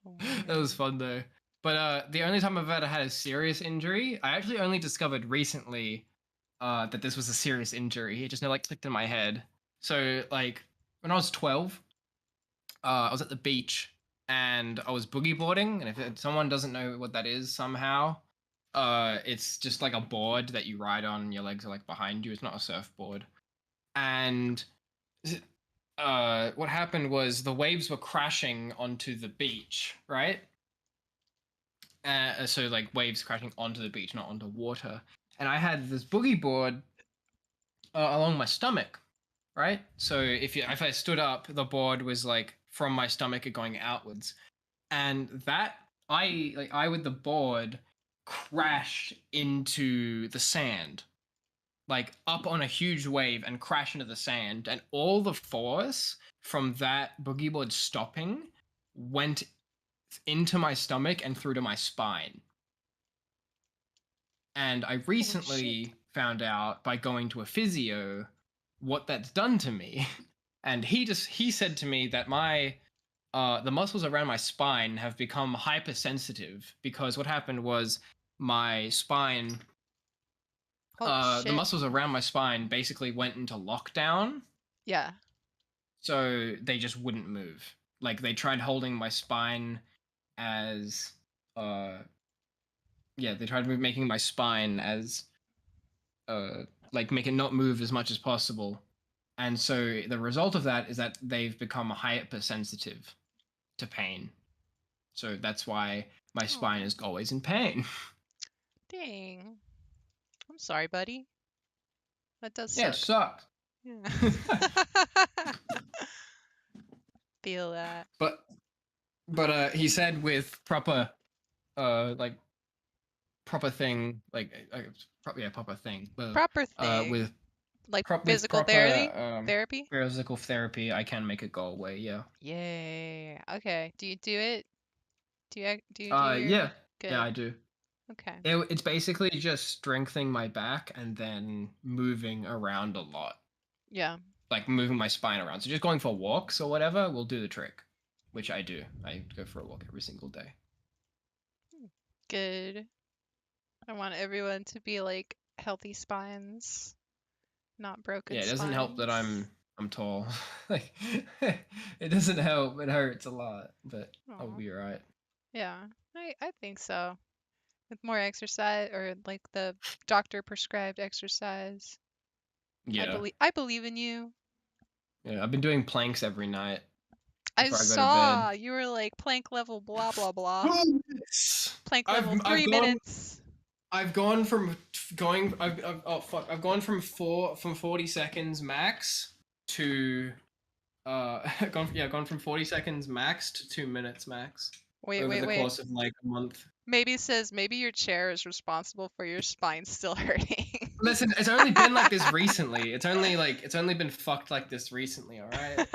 Oh my That was god. fun though. But the only time I've ever had a serious injury, I actually only discovered recently that this was a serious injury. It just never like clicked in my head. So like when I was 12, I was at the beach and I was boogie boarding. And if someone doesn't know what that is somehow, it's just like a board that you ride on. And your legs are like behind you. It's not a surfboard. And what happened was the waves were crashing onto the beach, right? So like waves crashing onto the beach, not onto water. And I had this boogie board along my stomach, right? So if I stood up, the board was like from my stomach going outwards, and that I with the board crashed into the sand, like up on a huge wave and crash into the sand, and all the force from that boogie board stopping went into my stomach and through to my spine. And I Holy shit. recently found out by going to a physio what that's done to me. And he said to me that my the muscles around my spine have become hypersensitive because what happened was my spine Holy the shit. muscles around my spine basically went into lockdown, Yeah. so they just wouldn't move. Like they tried holding my spine as uh yeah, they tried making my spine as like make it not move as much as possible. And so the result of that is that they've become hypersensitive to pain. So that's why my spine Oh. is always in pain. Dang. I'm sorry, buddy. That does Yeah, it suck. sucked. Yeah. Feel that. but he said with proper like proper thing proper thing Proper with thing. Like with physical proper therapy? Therapy? physical therapy I can make it go away. Yeah. Yay. Okay. Do you do it? Do you do your Yeah. Yeah, good? I do. Okay. It's basically just strengthening my back and then moving around a lot, Yeah. like moving my spine around. So just going for walks or whatever will do the trick, which I do. I go for a walk every single day. Good. I want everyone to be like healthy spines, not broken Yeah, it doesn't help that spines. I'm tall. Like it doesn't help. It hurts a lot, but I'll Oh, be alright. yeah. I think so. With more exercise or like the doctor prescribed exercise. Yeah. I believe in you. Yeah, I've been doing planks every night I before I go to bed. saw you were like plank level blah blah blah. Oh, yes. Plank I've level I've 3 gone minutes. I've gone from going oh fuck I've gone from 40 seconds max to gone from 40 seconds max to 2 minutes max Wait, over wait, the wait. course of like a month. Maybe it says maybe your chair is responsible for your spine still hurting. Listen, it's only been like this recently. It's only been fucked like this recently, all right?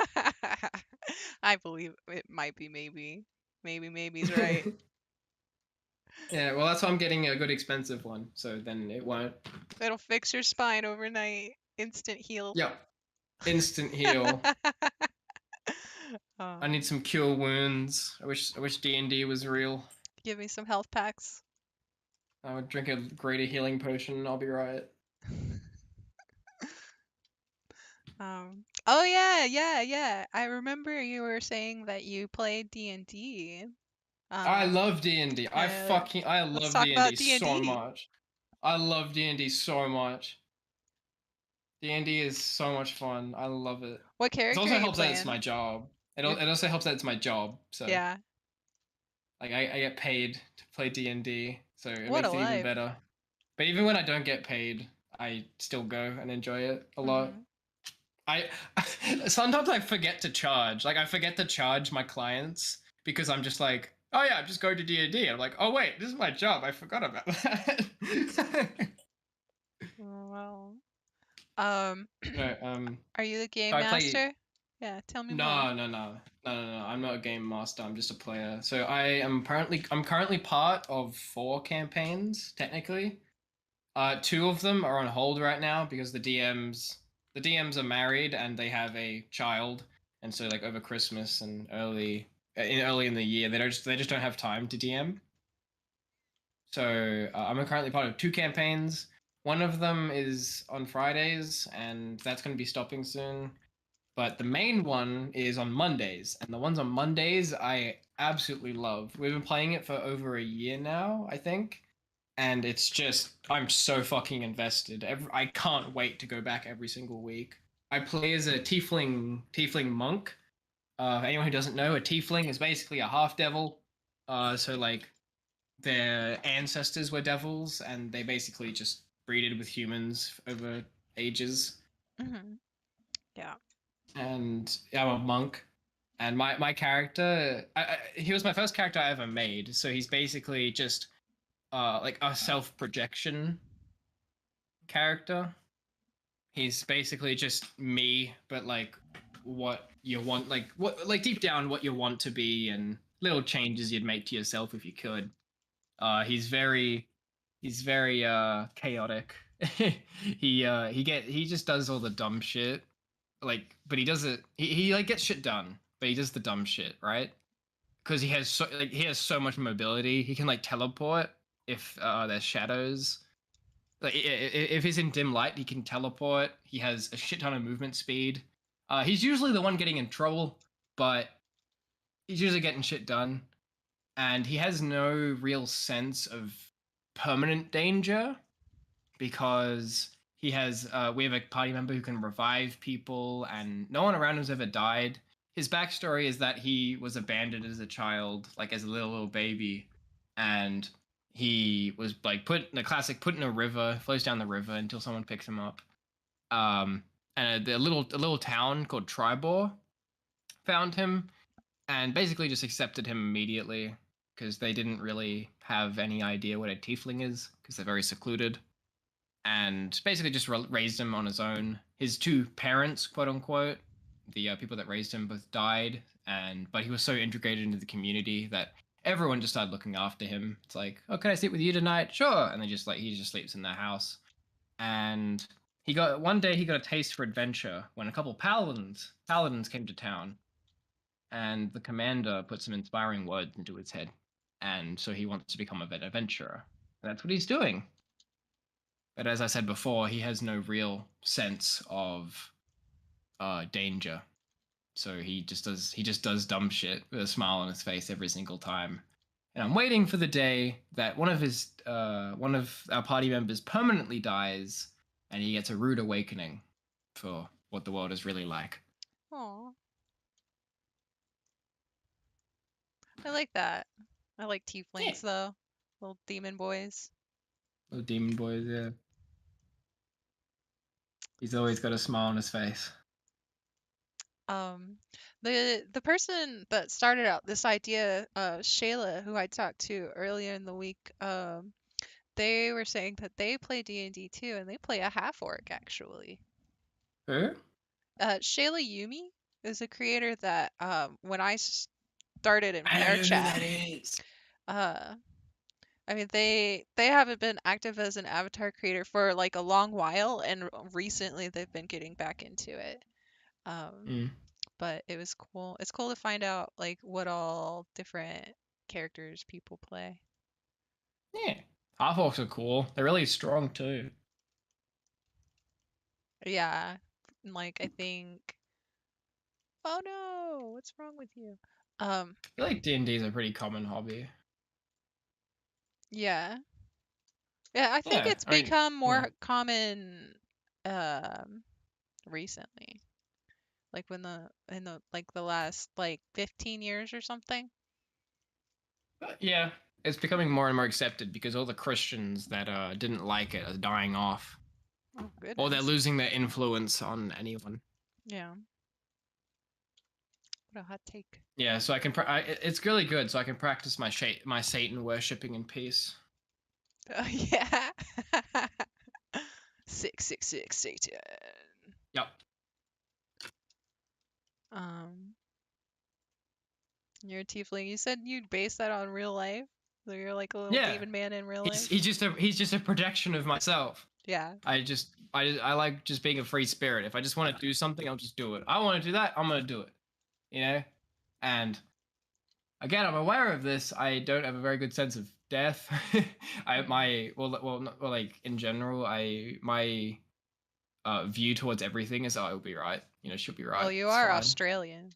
I believe it might be maybe. Maybe's right. Yeah, well that's why I'm getting a good expensive one, so then it won't. It'll fix your spine overnight. Instant heal. Yep. Instant heal. I Oh, need some cure wounds. I wish D&D was real. give me some health packs. I would drink a greater healing potion and I'll be right. Oh yeah. I remember you were saying that you played D&D. I Um, love D&D. I let's love talk D&D about so D&D. much. I love D&D so much. D&D is so much fun. I love it. What It character are also you helps that it's playing? my job. You're, It also helps that it's my job. So yeah. like I get paid to play D&D, so it What a makes it even life. better. But even when I don't get paid, I still go and enjoy it a lot. Mhm. I sometimes I forget to charge. Like I forget to charge my clients because I'm just like, oh yeah, just go to D&D. I'm like, oh wait, this is my job. I forgot about that. Oh, well. Um, No, are you the game I play. master? Yeah, tell me more. No. I'm not a game master. I'm just a player. So I'm currently part of 4 campaigns technically. Two of them are on hold right now because the DMs are married and they have a child, and so like over Christmas and early in the year they just don't have time to DM. So I'm currently part of 2 campaigns. One of them is on Fridays, and that's going to be stopping soon. But the main one is on Mondays, and the ones on Mondays I absolutely love. We've been playing it for over a year now, I think, and it's just I'm so fucking invested. I can't wait to go back every single week. I play as a tiefling monk. Anyone who doesn't know, a tiefling is basically a half devil. So like their ancestors were devils, and they basically just breeded with humans over ages. Mhm. Yeah. And I'm a monk, and my character, he was my first character I ever made. So he's basically just like a self projection character. He's basically just me, but like what you want, like what like deep down what you want to be, and little changes you'd make to yourself if you could. He's very chaotic. He just does all the dumb shit. Like, but he does it. He like gets shit done, but he does the dumb shit, right? Because he has so much mobility. He can like teleport if there's shadows. Like if he's in dim light, he can teleport. He has a shit ton of movement speed. He's usually the one getting in trouble, but he's usually getting shit done. And he has no real sense of permanent danger because we have a party member who can revive people, and no one around him's ever died. His backstory is that he was abandoned as a child, like as a little baby, and he was like put in a river, flows down the river until someone picks him up. And a little town called Tribor found him and basically just accepted him immediately because they didn't really have any idea what a tiefling is because they're very secluded, and basically just raised him on his own. His two parents, quote unquote, the people that raised him, both died, but he was so integrated into the community that everyone just started looking after him. It's like, oh, can I sleep with you tonight? Sure. And he just sleeps in their house. And one day he got a taste for adventure when a couple paladins came to town, and the commander put some inspiring words into his head, and so he wants to become an adventurer. And that's what he's doing. But as I said before, he has no real sense of danger. So he just does dumb shit with a smile on his face every single time. And I'm waiting for the day that one of our party members permanently dies, and he gets a rude awakening for what the world is really like. Aw. I like that. I like tieflings though. Little demon boys. Little demon boys, yeah. He's always got a smile on his face. The person that started out this idea, Shayla, who I talked to earlier in the week, they were saying that they play D&D too, and they play a half orc actually. Who? Shayla Yumi is a creator that when I started in I don't know who that Vrchat, is. I mean they haven't been active as an avatar creator for like a long while, and recently they've been getting back into it. But it was cool. It's cool to find out like what all different characters people play. Yeah. Half orcs are cool. They're really strong too. Yeah, and, like I think. Oh no, what's wrong with you? I feel like D&D is a pretty common hobby. Yeah. Yeah, I think Yeah, it's I mean, become yeah. more common recently. Like in the like the last like 15 years or something. But yeah, it's becoming more and more accepted because all the Christians that didn't like it are dying off, Oh or they're goodness. losing their influence on anyone. Yeah. What a hot take. Yeah, so I can. It's really good, so I can practice my Satan worshipping in peace. Yeah. 666 Satan. Yep. Um, you're a tiefling. You said you'd base that on real life. So you're like a little Yeah. demon man in real life. He's just a projection of myself. Yeah. I like just being a free spirit. If I just want to do something, I'll just do it. I want to do that, I'm gonna do it. You know? And again, I'm aware of this. I don't have a very good sense of death. Like in general, my view towards everything is, oh, it'll be right. You know, she'll be right. Well, you It's are fine. Australian.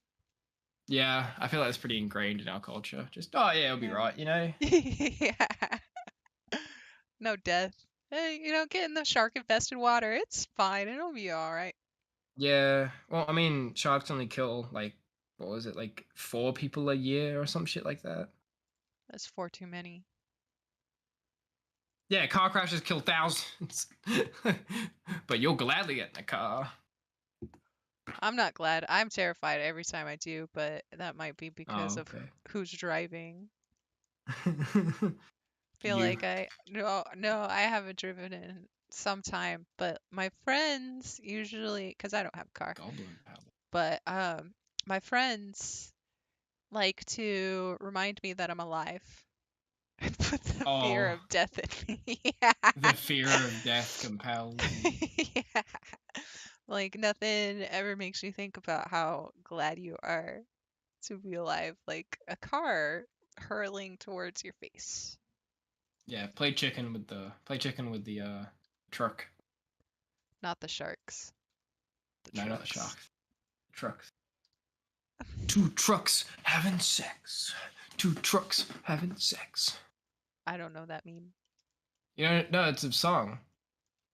Yeah, I feel like that's pretty ingrained in our culture. Just, oh yeah, it'll be right. You know. Yeah. No death. Hey, get in the shark infested water. It's fine. It'll be all right. Yeah. Well, I mean, sharks only kill like, what was it, like 4 people a year or some shit like that. That's four too many. Yeah, car crashes kill thousands. But you'll gladly get in a car. I'm not glad. I'm terrified every time I do, but that might be because Oh, of okay. who's driving. Feel You. like no, I haven't driven in some time, but my friends usually, because I don't have a car, Goblin power. but my friends like to remind me that I'm alive and put the fear Oh, of death in me. Yeah. the fear of death compels you. Yeah. Like nothing ever makes you think about how glad you are to be alive, like a car hurling towards your face. Yeah, play chicken with the truck. Not the sharks. The No, not the trucks. sharks. Trucks. Two trucks having sex. Two trucks having sex. I don't know that meme. You know, no, it's a song.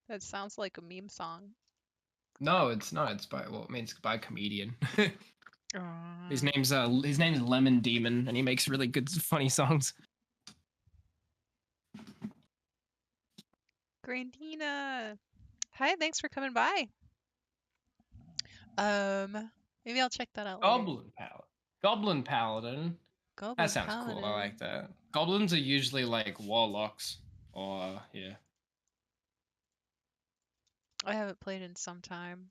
That sounds like a meme song. No, it's not. It's by, well, I mean, it's by a comedian. Uh, his name's Lemon Demon, and he makes really good, funny songs. Brandina. Hi, thanks for coming by. Maybe I'll check that out later. Goblin Paladin. That Goblin sounds cool. I like Paladin. that. Goblins are usually like warlocks, or yeah. I haven't played in some time.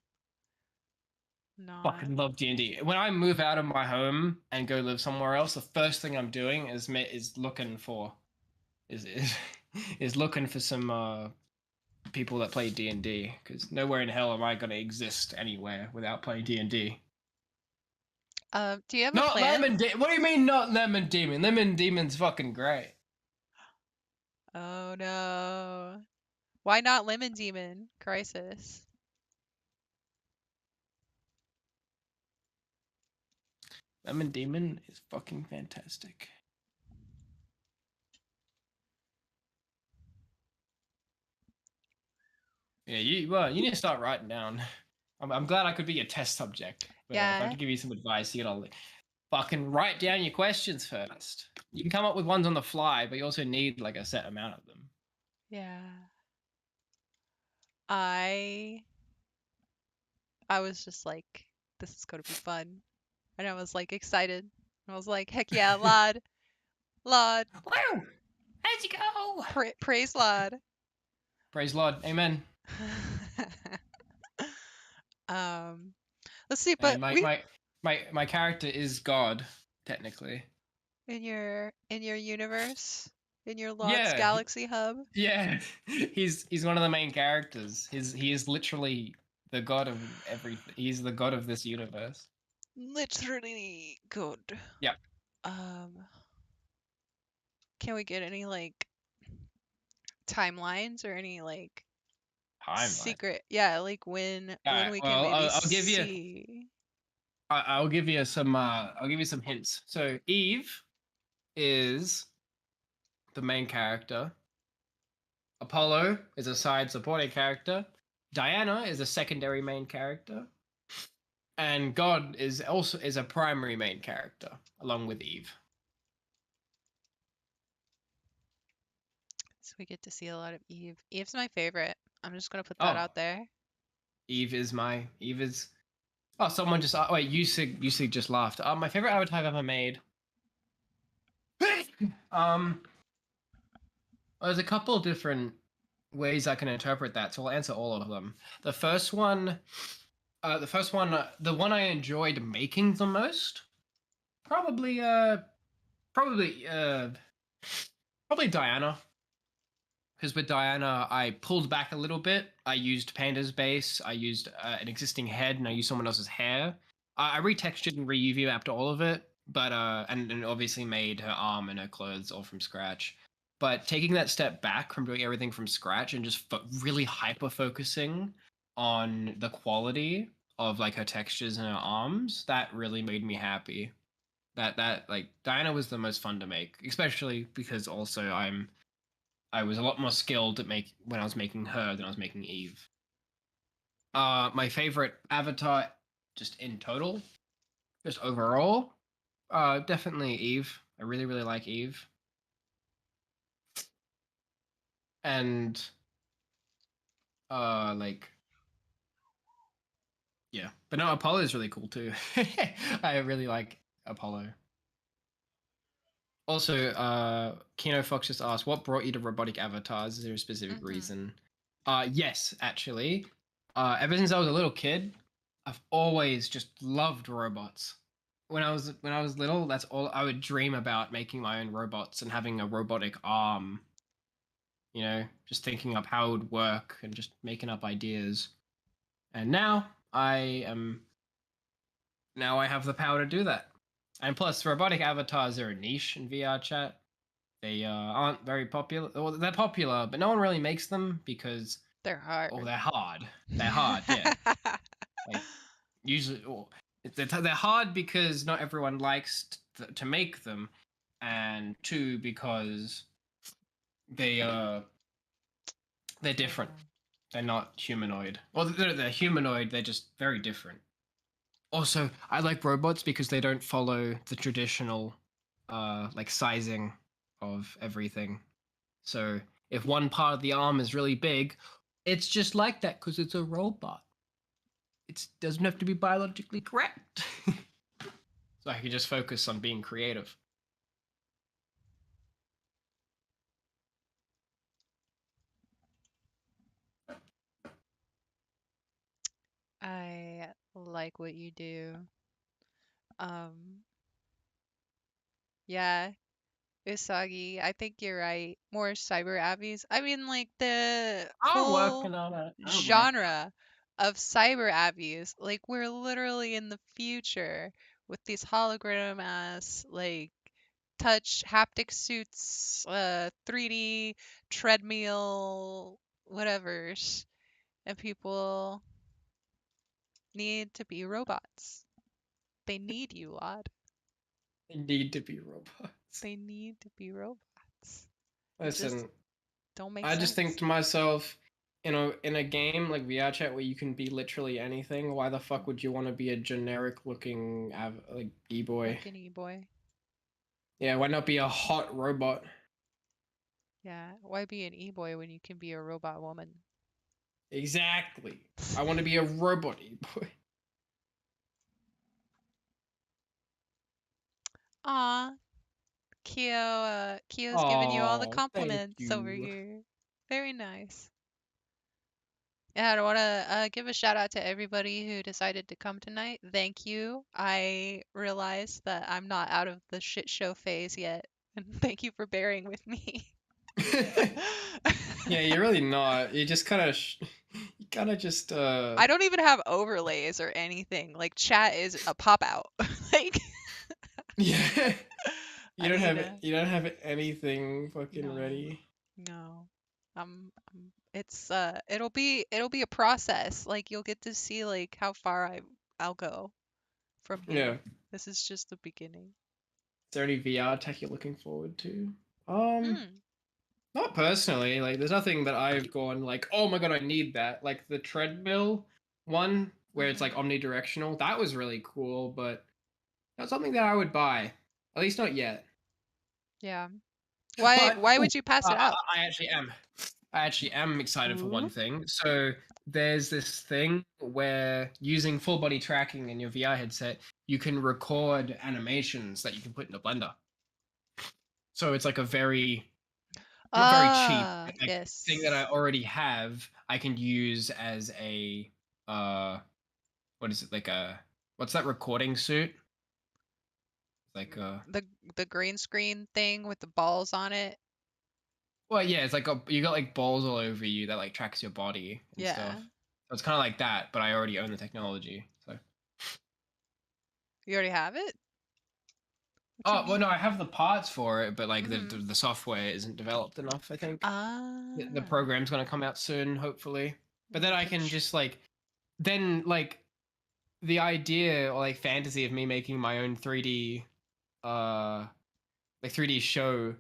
Not. Fucking love D&D. When I move out of my home and go live somewhere else, the first thing I'm doing is looking for is is looking for some people that play D&D, because nowhere in hell am I gonna exist anywhere without playing D&D. Do you have a Not plan? What do you mean not Lemon Demon? Lemon Demon's fucking great. Oh no. Why not Lemon Demon? Crisis. Lemon Demon is fucking fantastic. Yeah, you need to start writing down. I'm glad I could be your test subject. But if I Yeah. could give you some advice, you gotta fucking write down your questions first. You can come up with ones on the fly, but you also need like a set amount of them. Yeah. I was just like, this is gonna be fun. And I was like excited. I was like, heck yeah, Lod. Lod. Woo! How'd you go? Praise Lod. Praise Lord. Amen. um let's see, but And we my character is God, technically. in your universe, in your Lod's Yeah, galaxy hub. yeah. He's one of the main characters. He is literally the god of everything. He's the god of this universe. Literally good. Yeah. Um can we get any like timelines or any like Timeline. secret, yeah, like All when right. we can Well, maybe I'll give you. see. I'll give you some. I'll give you some hints. So Eve is the main character. Apollo is a side supporting character. Diana is a secondary main character, and God is also a primary main character along with Eve. So we get to see a lot of Eve. Eve's my favorite. I'm just gonna put that Oh, out there. Eve is. Oh, someone just. Wait, you just laughed. My favorite avatar I've ever made. um, there's a couple different ways I can interpret that, so I'll answer all of them. The first one, the one I enjoyed making the most, probably, probably, probably Diana. Because with Diana, I pulled back a little bit. I used Panda's base. I used an existing head, and I used someone else's hair. I retextured and re-UV mapped all of it, but and obviously made her arm and her clothes all from scratch. But taking that step back from doing everything from scratch and just really hyper focusing on the quality of like her textures and her arms, that really made me happy. That like Diana was the most fun to make, especially because also I was a lot more skilled at when I was making her than I was making Eve. My favorite avatar, just in total, just overall, definitely Eve. I really like Eve, and like yeah, but no, Apollo is really cool too. I really like Apollo. Also, Kino Fox just asked, "What brought you to robotic avatars? Is there a specific Mm-hmm. reason?" Yes, actually. Ever since I was a little kid, I've always just loved robots. When I was little, that's all I would dream about, making my own robots and having a robotic arm. You know, just thinking up how it would work and just making up ideas. And now I have the power to do that. And plus, robotic avatars are a niche in VR chat. They aren't very popular. Well, they're popular, but no one really makes them because They're hard. they're hard. They're hard, yeah. Like usually, they're hard because not everyone likes to make them, and two because they they're different. They're not humanoid. Well, they're humanoid. They're just very different. Also, I like robots because they don't follow the traditional like sizing of everything. So If one part of the arm is really big, it's just like that because it's a robot. It doesn't have to be biologically correct. So I can just focus on being creative. I like what you do. Um, yeah, Usagi, I think you're right. More cyber abbeys. I mean, like the I'm whole working on it. I'm working on genre of cyber abbeys. Like we're literally in the future with these hologram ass like touch haptic suits, 3D treadmill, whatever's, and people need to be robots. They need you, lad. it. They need to be robots. They need to be robots. It just Listen, don't make I just think sense. to myself, in a game like VRChat where you can be literally anything, why the fuck would you want to be a generic looking like e-boy? Like an e-boy. Yeah, why not be a hot robot? Yeah, why be an e-boy when you can be a robot woman? Exactly. I want to be a robot e-boy. Aw, Kyo's giving you all the Oh, thank compliments over you. here. Very nice. Yeah, I want to give a shout out to everybody who decided to come tonight. Thank you. I realize that I'm not out of the shit show phase yet, and thank you for bearing with me. Yeah, you're really not. You just kind of, you kind of just, I don't even have overlays or anything. Like chat is a pop out. Like yeah. I need a You don't have anything fucking no, ready. no. It's it'll be a process. Like you'll get to see like how far I'll go from Yeah. here. This is just the beginning. Is there any VR tech you're looking forward to? Um, Hmm. Not personally. Like, there's nothing that I've gone like, oh my god, I need that. Like the treadmill one, where it's like Mm-hmm. omnidirectional. That was really cool, but not something that I would buy. At least not yet. Yeah. Why But why ooh, would you pass it up? I actually am. I actually am excited for one Ooh. thing. So there's this thing where using full body tracking in your VR headset, you can record animations that you can put in a blender. So it's like a very not very cheap, Ah, but like thing that I yes. already have, I can use as a uh what is it like a what's that recording suit? Like The the green screen thing with the balls on it. well yeah, it's like you got like balls all over you that like tracks your body and stuff. Yeah. So it's kind of like that, but I already own the technology. So You already have it? What you oh well, mean? no, I have the parts for it, but like Mm-hmm. the software isn't developed enough. I think the Ah. program's gonna come out soon, hopefully. But then I can Touch. just like then like the idea or like fantasy of me making my own 3D uh like 3D show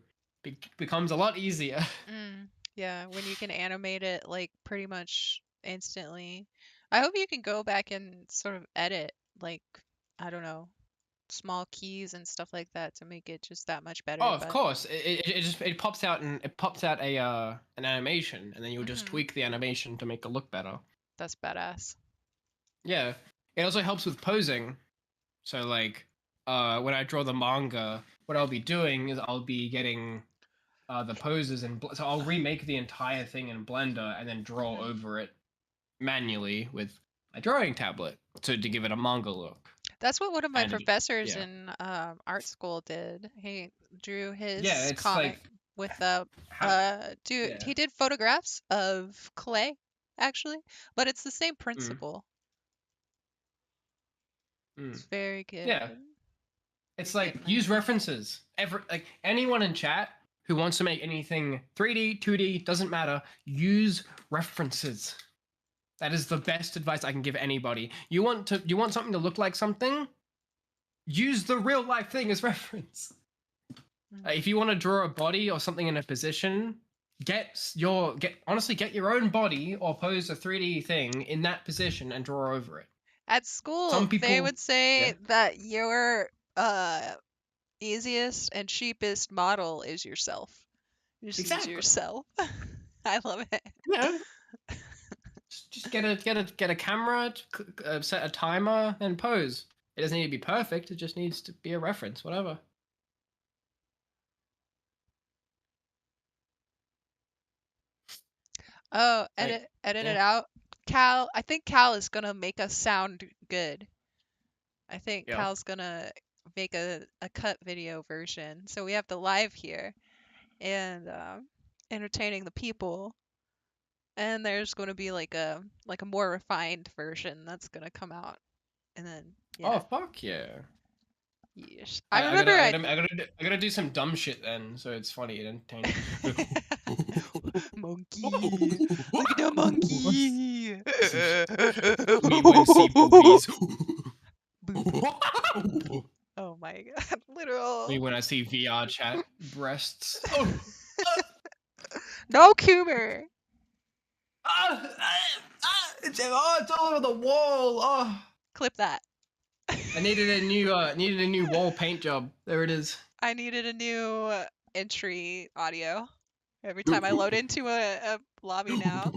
becomes a lot easier. Mm. Yeah, when you can animate it like pretty much instantly. I hope you can go back and sort of edit like I don't know, small keys and stuff like that to make it just that much Oh, better, of but course. It just it pops out and it pops out a an animation and then you'll just mm-hmm. tweak the animation to make it look better. That's badass. Yeah. It also helps with posing. So like when I draw the manga, what I'll be doing is I'll be getting the poses and so I'll remake the entire thing in Blender and then draw Mm-hmm. over it manually with my drawing tablet to give it a manga look. That's what one of my And it, professors yeah, in art school did. He drew yeah, his it's comic like with how, dude, yeah, he did photographs of clay actually, but it's the same mm, principle. mm, It's very good. yeah. It's Make it like use nice. references. Like anyone in chat who wants to make anything 3D, 2D doesn't matter. Use references. That is the best advice I can give anybody. You want something to look like something? Use the real life thing as reference. Mm. If you want to draw a body or something in a position, get your own body or pose a 3D thing in that position and draw over it. At school, Some they people, would say yeah. that your easiest and cheapest model is yourself. You just use Exactly. yourself. I love it. Yeah. Just get a camera, set a timer, and pose. It doesn't need to be perfect. It just needs to be a reference, whatever. Oh, Like, edit it yeah, out. Cal, I think Cal is gonna make us sound good. I think yeah. Cal's gonna make a cut video version. So we have the live here and entertaining the people. And there's gonna be like a more refined version that's gonna come out. And then Oh yeah. fuck yeah. Yeesh. I I remember gotta I I gotta I gotta do, I gotta do some dumb shit then, so it's funny and entertaining. Monkey. Look at the monkey. Me when see boobies. Oh my god, literal. Me when I see VR chat breasts. No humor. It's all over the wall. Oh, Clip that. I needed a new wall paint job. There it is. I needed a new entry audio every time I load into a lobby now.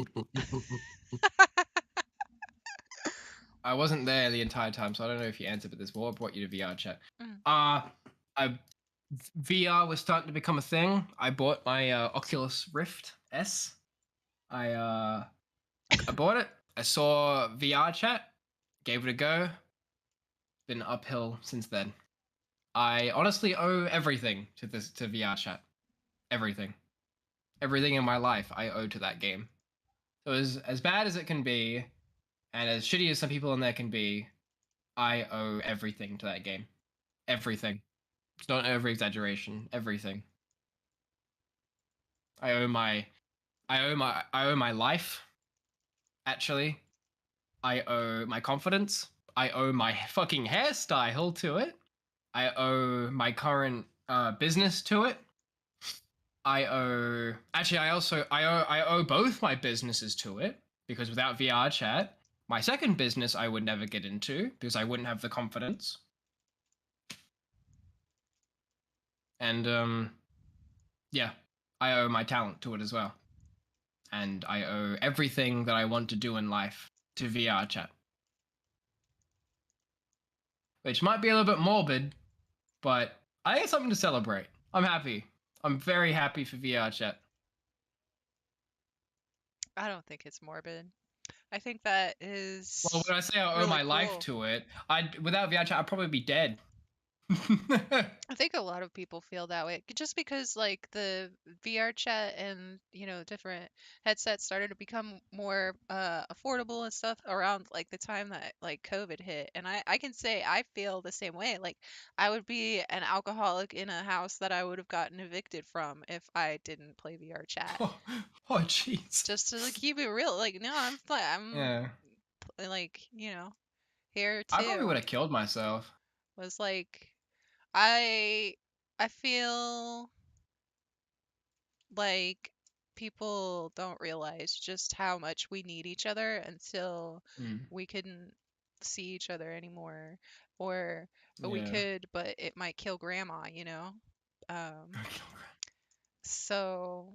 I wasn't there the entire time, so I don't know if you answered, but this what brought you to VR chat. Mm. I VR was starting to become a thing. I bought my Oculus Rift S. I bought it. I saw VR chat, gave it a go. Been uphill since then. I honestly owe everything to VR chat. Everything. Everything in my life I owe to that game. So as bad as it can be, and as shitty as some people in there can be, I owe everything to that game. Everything. It's not over exaggeration. Everything. I owe my life. Actually, I owe my confidence. I owe my fucking hairstyle to it. I owe my current business to it. I owe both my businesses to it, because without VR chat, my second business I would never get into because I wouldn't have the confidence. And yeah, I owe my talent to it as well. And I owe everything that I want to do in life to VR chat. Which might be a little bit morbid, but I get something to celebrate. I'm happy. I'm very happy for VR chat. I don't think it's morbid. I think that Well, is when I say I owe really my life cool. to it, without VR chat, I'd probably be dead. I think a lot of people feel that way just because like the VR chat and different headsets started to become more affordable and stuff around like the time that like COVID hit. And I can say I feel the same way. Like I would be an alcoholic in a house that I would have gotten evicted from if I didn't play VR chat. Oh, jeez. Just to like keep it real. Like no, I'm fine. Yeah. Like, here I probably would too have killed myself. was like I I feel like people don't realize just how much we need each other until Mm. we couldn't see each other anymore, or we Yeah. could but it might kill grandma. um so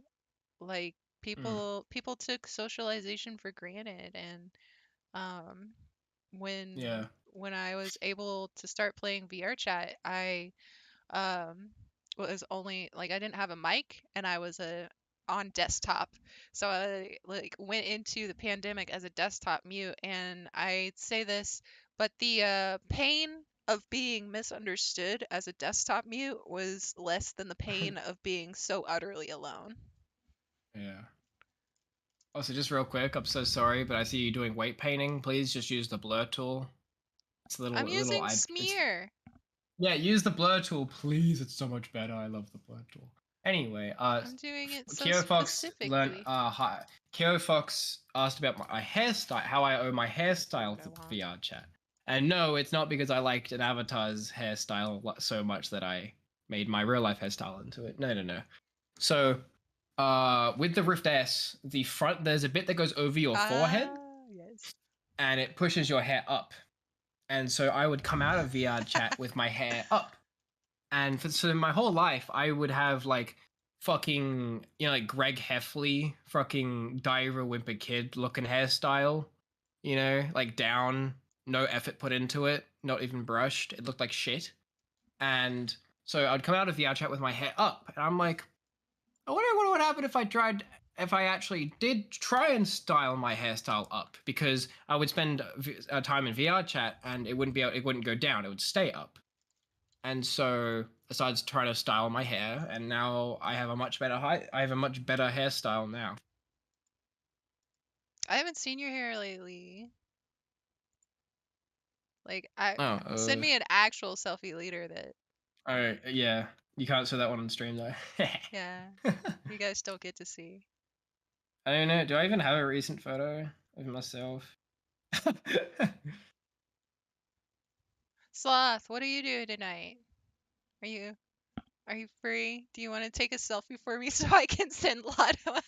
like Mm. people took socialization for granted, and um when Yeah. when I was able to start playing VR chat, I um was only like I didn't have a mic and I was on desktop. So I like went into the pandemic as a desktop mute, and I say this, but the pain of being misunderstood as a desktop mute was less than the pain of being so utterly alone. Yeah. Also, just real quick, I'm so sorry, but I see you doing weight painting. Please just use the blur tool. It's a I'm little. using It's smear. yeah. Use the blur tool, please. It's so much better. I love the blur tool. Anyway, I'm doing it so Keo Fox learned. specifically. Keo Fox asked about my hairstyle, how I owe my hairstyle Go to on. VR chat. And no, it's not because I liked an avatar's hairstyle so much that I made my real life hairstyle into it. No, no, no. So, with the Rift S, the front there's a bit that goes over your forehead, Yes. and it pushes your hair up. And so I would come out of VR chat with my hair up, and so my whole life I would have like fucking, like Greg Heffley, fucking Diary of a Whimper Kid looking hairstyle, like down, no effort put into it, not even brushed. It looked like shit. And so I'd come out of the chat with my hair up, and I'm like, I wonder what would happen if I actually did try and style my hairstyle up, because I would spend time in VR chat and it wouldn't go down, it would stay up. And so I started trying to style my hair, and now I have a much better hairstyle now. I haven't seen your hair lately. Like, send Oh, me an actual selfie later that, oh yeah, you can't show that one on stream though. yeah, you guys don't get to see. I don't know. Do I even have a recent photo of myself? Sloth, what are you doing tonight? Are you free? Do you want to take a selfie for me so I can send Lotto one?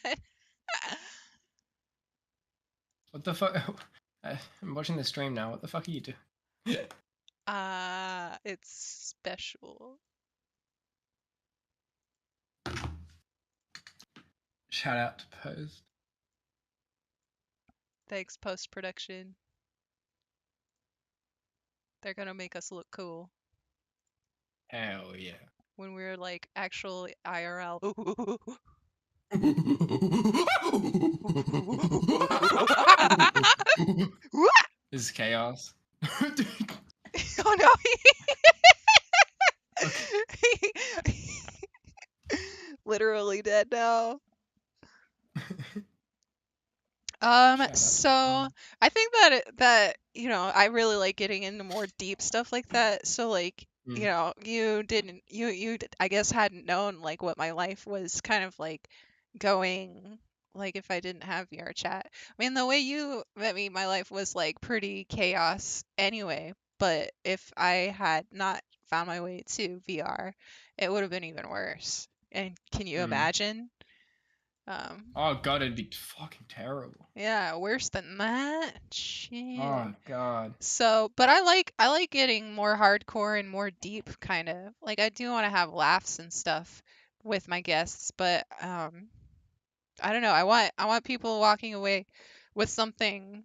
What the fuck? I'm watching the stream now. What the fuck are you doing? It's special. Shout out to Post. Thanks, post production. They're gonna make us look cool Hell yeah. when we're like actual IRL. This is chaos. Oh no! Literally dead now. So I think that I really like getting into more deep stuff like that. So like, you I guess hadn't known like what my life was kind of like going like if I didn't have VR chat. I mean, the way you met me, my life was like pretty chaos anyway. But if I had not found my way to VR, it would have been even worse. And can you imagine? Oh god, it'd be fucking terrible. Yeah, worse than that. Shit. Oh god. So, but I like getting more hardcore and more deep kind of. Like I do want to have laughs and stuff with my guests, but I don't know. I want people walking away with something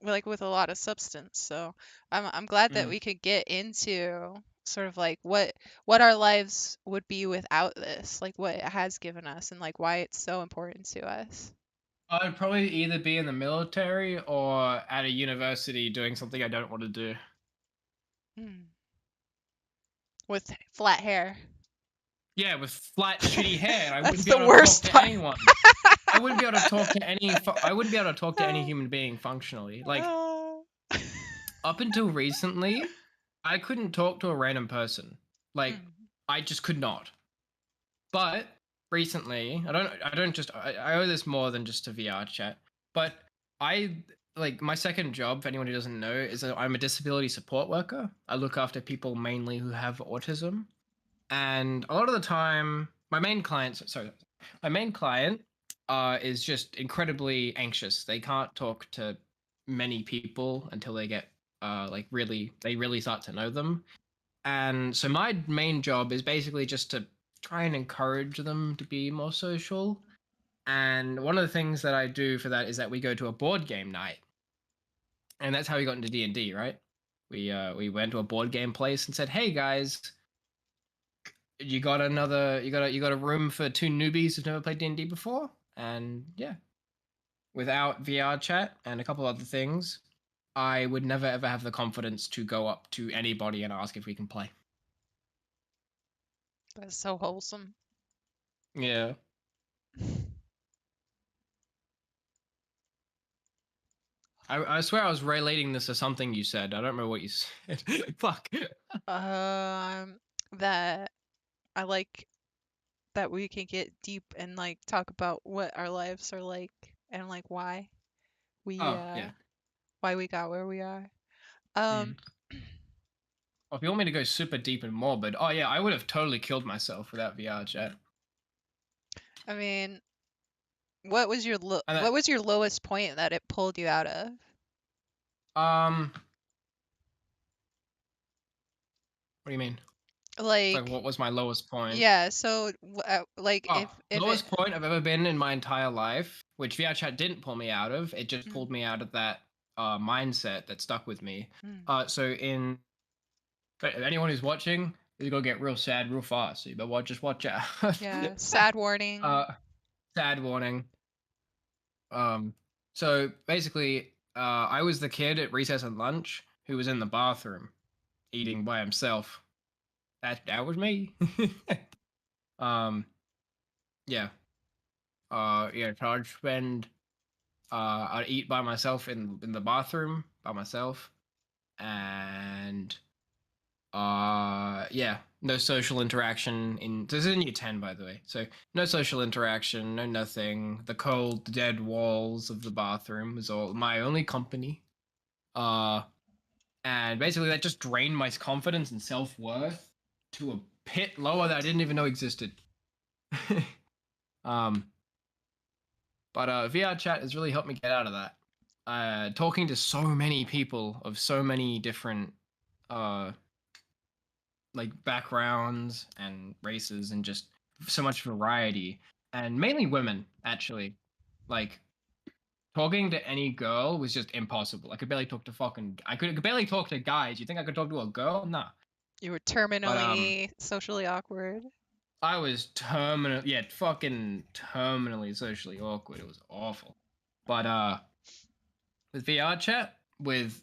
like with a lot of substance. So, I'm glad that we could get into sort of like what our lives would be without this, like what it has given us and like why it's so important to us. I'd probably either be in the military or at a university doing something I don't want to do. With flat hair. Yeah, with flat, shitty hair, I That's wouldn't be the able to worst talk to part. anyone. I wouldn't be able to talk to any. I wouldn't be able to talk to any human being functionally. Like up until recently, I couldn't talk to a random person. Like I just could not. But recently, I owe this more than just to VR chat. But I like my second job, for anyone who doesn't know, is I'm a disability support worker. I look after people mainly who have autism. And a lot of the time, my main client is just incredibly anxious. They can't talk to many people until they get they really start to know them. And so my main job is basically just to try and encourage them to be more social. And one of the things that I do for that is that we go to a board game night. And that's how we got into D&D, right? We went to a board game place and said, "Hey guys, you got a room for two newbies who've never played D&D before?" And yeah, without VR chat and a couple other things, I would never ever have the confidence to go up to anybody and ask if we can play. That's so wholesome. Yeah. I swear I was relating this to something you said. I don't remember what you said. Fuck. That I like that we can get deep and like talk about what our lives are like and like why we Oh, yeah. why we got where we are. Well, if you want me to go super deep and morbid, oh yeah, I would have totally killed myself without VR chat. I mean, what was your lowest point that it pulled you out of? What do you mean? It's like, Like, what was my lowest point? yeah, so like Oh, if it lowest point I've ever been in my entire life, which VRChat didn't pull me out of. It just mm, pulled me out of that mindset that stuck with me. mm, So in for anyone who's watching, is gonna get real sad real fast. So you better just watch out. yeah, sad warning. uh, sad warning. Um, so basically, I was the kid at recess and lunch who was in the bathroom eating by himself. That was me. um, yeah. Yeah. So I'd spend. I'd eat by myself in the bathroom by myself, and yeah, no social interaction. This is in year 10, by the way. So no social interaction, no nothing. The cold, dead walls of the bathroom was all my only company. Uh, and basically that just drained my confidence and self worth to a pit lower that I didn't even know existed. um, but VR chat has really helped me get out of that. Talking to so many people of so many different uh like backgrounds and races and just so much variety, and mainly women actually. Like, talking to any girl was just impossible. I could barely talk to guys. You think I could talk to a girl? Nah. You were But terminally socially awkward. I was fucking terminally socially awkward. It was awful. But with VR chat, with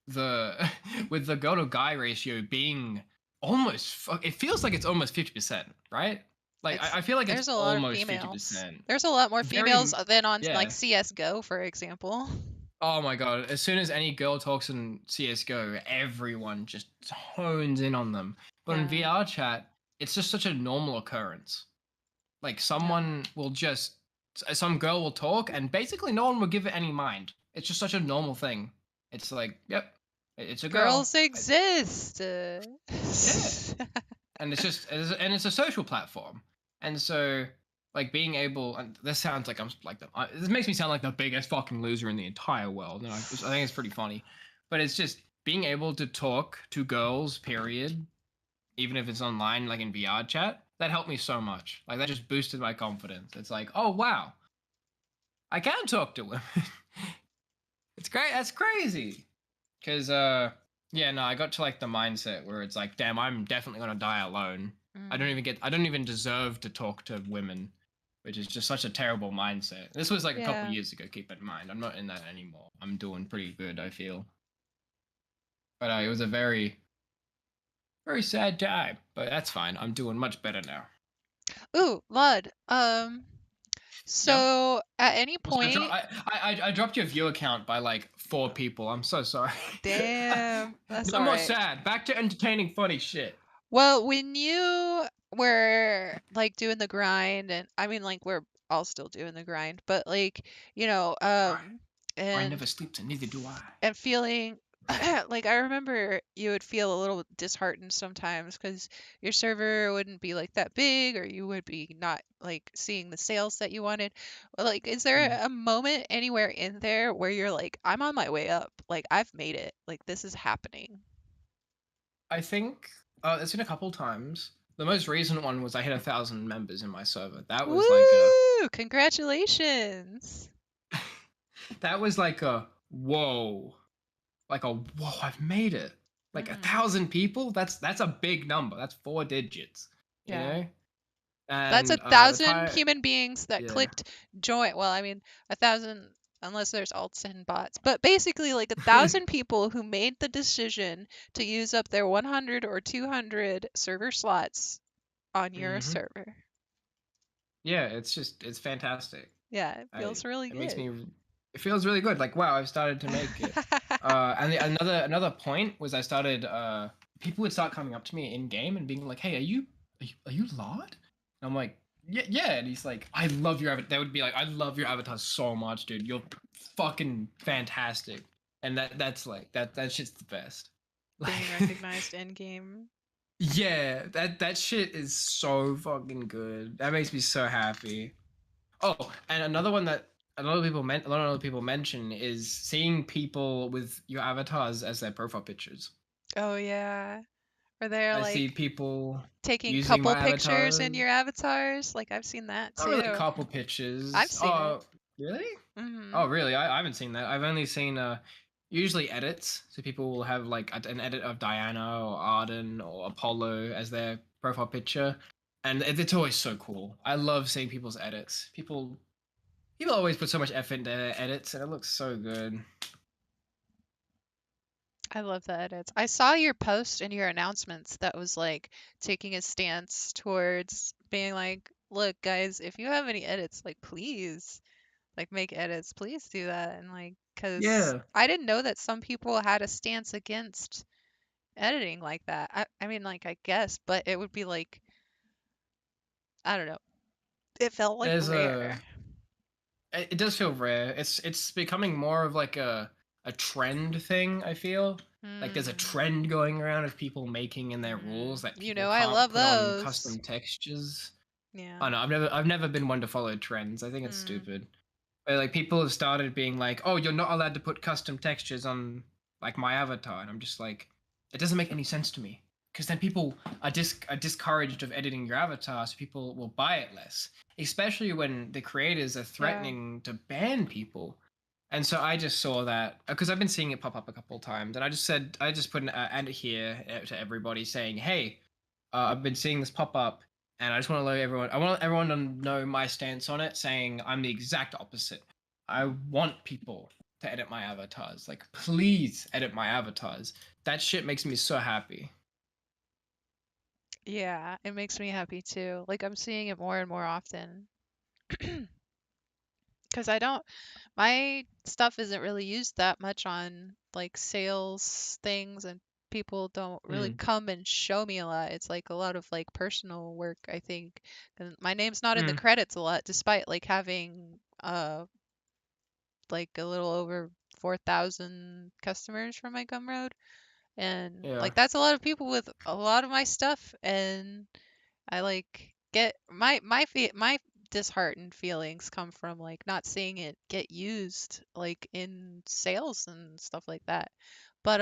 the with the girl to guy ratio being it feels like it's almost 50%, right? Like It's I feel like it's there's a lot of almost females. 50%. There's a lot more females Very than on like yeah. CS:GO, for example. Oh my god! As soon as any girl talks in CS:GO, everyone just hones in on them. But in Yeah, VR chat, it's just such a normal occurrence. Like, yeah. some girl will talk, and basically no one will give it any mind. It's just such a normal thing. It's like, yep, it's a girl. Girls exist. Yeah, and it's a social platform, and so, like, being able, and this sounds like this makes me sound like the biggest fucking loser in the entire world, and I think it's pretty funny, but it's just being able to talk to girls, period, even if it's online, like in VR chat. That helped me so much. Like, that just boosted my confidence. It's like, oh wow, I can talk to women. It's great. That's crazy. Because yeah, no, I got to like the mindset where it's like, damn, I'm definitely gonna die alone. Mm, I don't even deserve to talk to women, which is just such a terrible mindset. This was like a couple yeah. years ago. Keep in mind, I'm not in that anymore. I'm doing pretty good, I feel. But it was a very, very sad time. But that's fine. I'm doing much better now. Ooh, Lud. Yeah. So at any Also, point, I dropped your view account by like 4 people. I'm so sorry. damn, that's No all more right. sad. Back to entertaining, funny shit. Well, when you were like doing the grind, and I mean, like we're all still doing the grind, but like, you know, Ryan never and sleeps, and neither do I. feeling like I remember you would feel a little disheartened sometimes because your server wouldn't be like that big, or you would be not like seeing the sales that you wanted. Well, like, is there Mm. a moment anywhere in there where you're like, I'm on my way up, like I've made it, like this is happening? I think it's been a couple times. The most recent one was I hit 1,000 members in my server. Woo! Congratulations. That was like a whoa, like a whoa. I've made it. Like a Hmm. 1,000 people. That's a big number. That's 4 digits. You Yeah. know. That's a And the thousand tire. human beings that Yeah. clicked join. Well, I mean, 1,000, unless there's alts and bots, but basically, like 1,000 people who made the decision to use up their 100 or 200 server slots on your hmm server. Yeah. It's fantastic. Yeah, it I feels really it makes good. me it feels really good. Like, wow, I've started to make it. Another point was I started people would start coming up to me in game and being like, "Hey, are you Lord?" And I'm like, "Yeah, yeah." And he's like, "I love your avatar." They would be like, "I love your avatar so much, dude. You're fucking fantastic." And that's like that shit's the best. Like, Being recognized in game. yeah, that shit is so fucking good. That makes me so happy. Oh, and another one that a lot of other people mention is seeing people with your avatars as their profile pictures. Oh, yeah. where they're I see like people taking using couple my pictures in avatars. your avatars. Like I've seen that Not really too. couple I've pictures. seen it. Oh, really? Mhm. Oh, really? I haven't seen that. I've only seen usually edits. So people will have like an edit of Diana or Arden or Apollo as their profile picture, and it's always so cool. I love seeing people's edits. People always put so much effort into their edits, and it looks so good. I love the edits. I saw your post and your announcements that was like taking a stance towards being like, look, guys, if you have any edits, like, please, like, make edits. Please do that. And like, because Yeah, I didn't know that some people had a stance against editing like that. I mean, like, I guess, but it would be like, I don't know. It felt like there's rare. it does feel rare. It's becoming more of like a trend thing, I feel. Like there's a Hmm. trend going around of people making in their Hmm. rules that You people know, I can't love put on those. custom textures. Yeah. I know I've never been one to follow trends. I think it's Hmm. stupid. But like people have started being like, "Oh, you're not allowed to put custom textures on like my avatar," and I'm just like, it doesn't make any sense to me. Because then people are discouraged of editing your avatar, so people will buy it less. Especially when the creators are Yeah. threatening to ban people. And so I just saw that because I've been seeing it pop up a couple of times, and I just put an ad here to everybody saying, "Hey, I've been seeing this pop up, and I just want to let everyone. I want everyone to know my stance on it, saying I'm the exact opposite. I want people to edit my avatars. Like, please edit my avatars. That shit makes me so happy." Yeah, it makes me happy too. Like I'm seeing it more and more often. Because I don't, my stuff isn't really used that much on like sales things, and people don't really Mm. come and show me a lot. It's like a lot of like personal work, I think. And my name's not in the Mm. credits a lot, despite like having like a little over 4,000 customers from my Gumroad. And Yeah. like that's a lot of people with a lot of my stuff, and I like get my disheartened feelings come from like not seeing it get used like in sales and stuff like that. But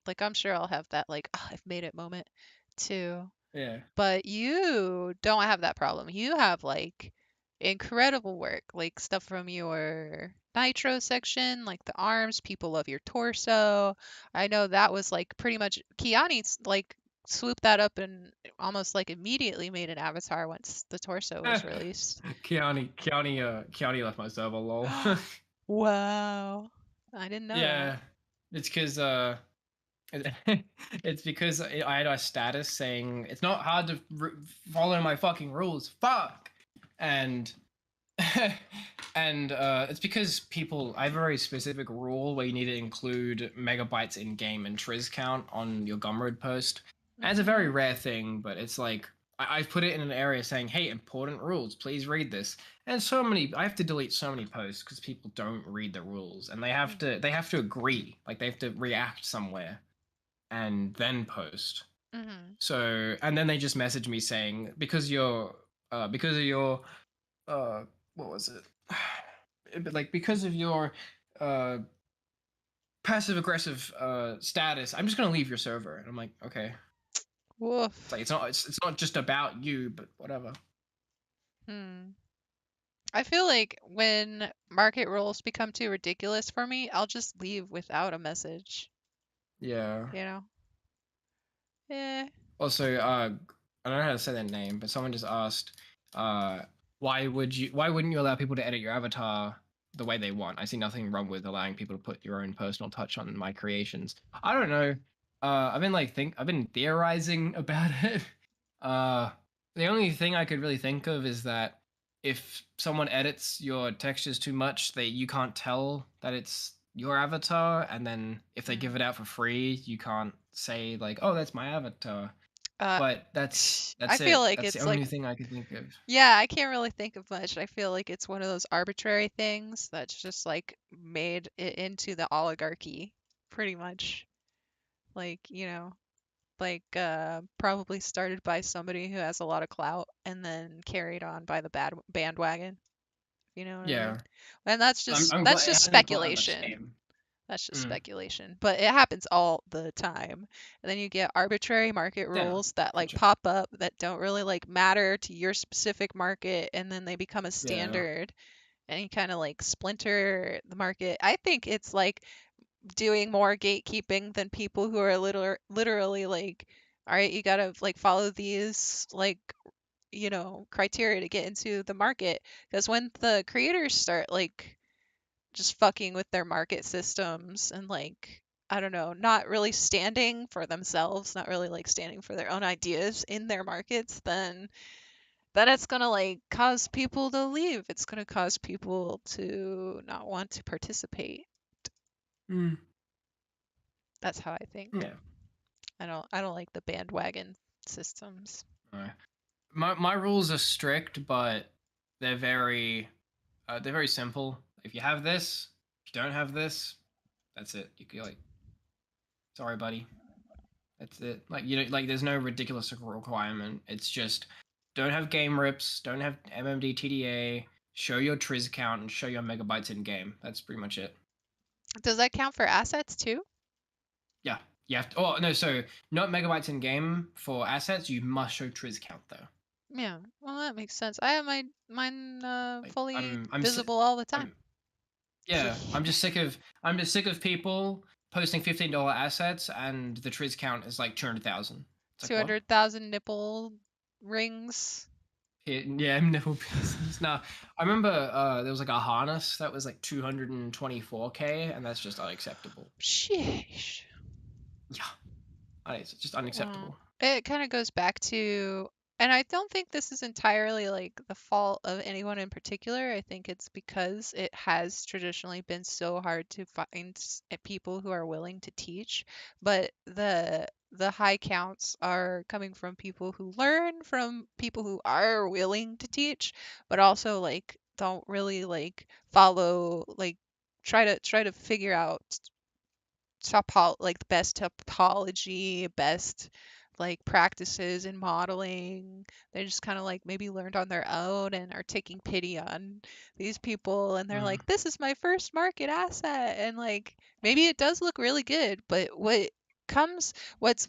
like I'm sure I'll have that like, "Oh, I've made it moment too." Yeah. But you don't have that problem. You have like incredible work, like stuff from your Nitro section, like the arms. People love your torso. I know that was like pretty much Kiani's like swooped that up and almost like immediately made an avatar once the torso was released. Kiani left my server, lol. Wow. I didn't know that. Yeah, it's because it's because I had a status saying it's not hard to follow my fucking rules. Fuck, and and it's because people. I have a very specific rule where you need to include megabytes in game and triz count on your Gumroad post. And it's a very Mhm. rare thing, but it's like I've put it in an area saying, "Hey, important rules. Please read this." And so many, I have to delete so many posts because people don't read the rules, and they have to agree, like they have to react somewhere and then post. Mhm. So and then they just message me saying because of your uh what was it? Like because of your uh passive aggressive status, I'm just gonna leave your server. And I'm like, okay. It's like Woof. it's not just about you, but whatever. Hmm. I feel like when market rules become too ridiculous for me, I'll just leave without a message, Yeah. you know? Eh. Also, I don't know how to say their name, but someone just asked, uh, why wouldn't you allow people to edit your avatar the way they want? I see nothing wrong with allowing people to put your own personal touch on my creations. I don't know. I've been theorizing about it. Uh, the only thing I could really think of is that if someone edits your textures too much, you can't tell that it's your avatar, and then if they give Hmm. it out for free, you can't say like, "Oh, that's my avatar." Uh, But that's I that's feel it. like That's the it's like, only thing I could think of. yeah, I can't really think of much. I feel like it's one of those arbitrary things that's just like made it into the oligarchy, pretty much. Like, like probably started by somebody who has a lot of clout and then carried on by the bad bandwagon, if you know what I mean. Yeah, And I'm that's glad it just hasn't gotten much speculation. fame. That's just Mm. speculation, but it happens all the time. And then you get arbitrary market Yeah, no, rules that like gotcha. pop up that don't really like matter to your specific market, and then they become a Yeah. standard, and you kind of like splinter the market. I think it's like doing more gatekeeping than people who are literally like, all right, you gotta like follow these like criteria to get into the market. Because when the creators start like just fucking with their market systems and like I don't know, not really standing for themselves, not really like standing for their own ideas in their markets, then it's gonna like cause people to leave. It's gonna cause people to not want to participate. Mm. That's how I think. Yeah. I don't like the bandwagon systems. Alright. My rules are strict, but they're very they're very simple. If you have this, if you don't have this, that's it. You're like, sorry, buddy. That's it. Like you know, like there's no ridiculous requirement. It's just don't have game rips, don't have MMD TDA, show your Triz count, and show your megabytes in game. That's pretty much it. Does that count for assets too? Yeah, you have to. Oh no, so not megabytes in game for assets. You must show Triz count though. Yeah, well that makes sense. I have mine Like fully I'm visible all the time. I'm yeah. I'm just sick of people posting $15 assets and the Triz count is like 200,000. It's like what? 200,000 nipple rings. Yeah, nipple piercings. Now, I remember there was like a harness that was like 224K, and that's just unacceptable. Sheesh. Yeah, it's just Well, unacceptable. it kind of goes back to, and I don't think this is entirely like the fault of anyone in particular. I think it's because it has traditionally been so hard to find people who are willing to teach, but the high counts are coming from people who learn from people who are willing to teach, but also like don't really like follow like try to figure out like the best topology, best like practices in modeling. They just kind of like maybe learned on their own and are taking pity on these people, and they're Mm. like, this is my first market asset, and like maybe it does look really good, but comes what's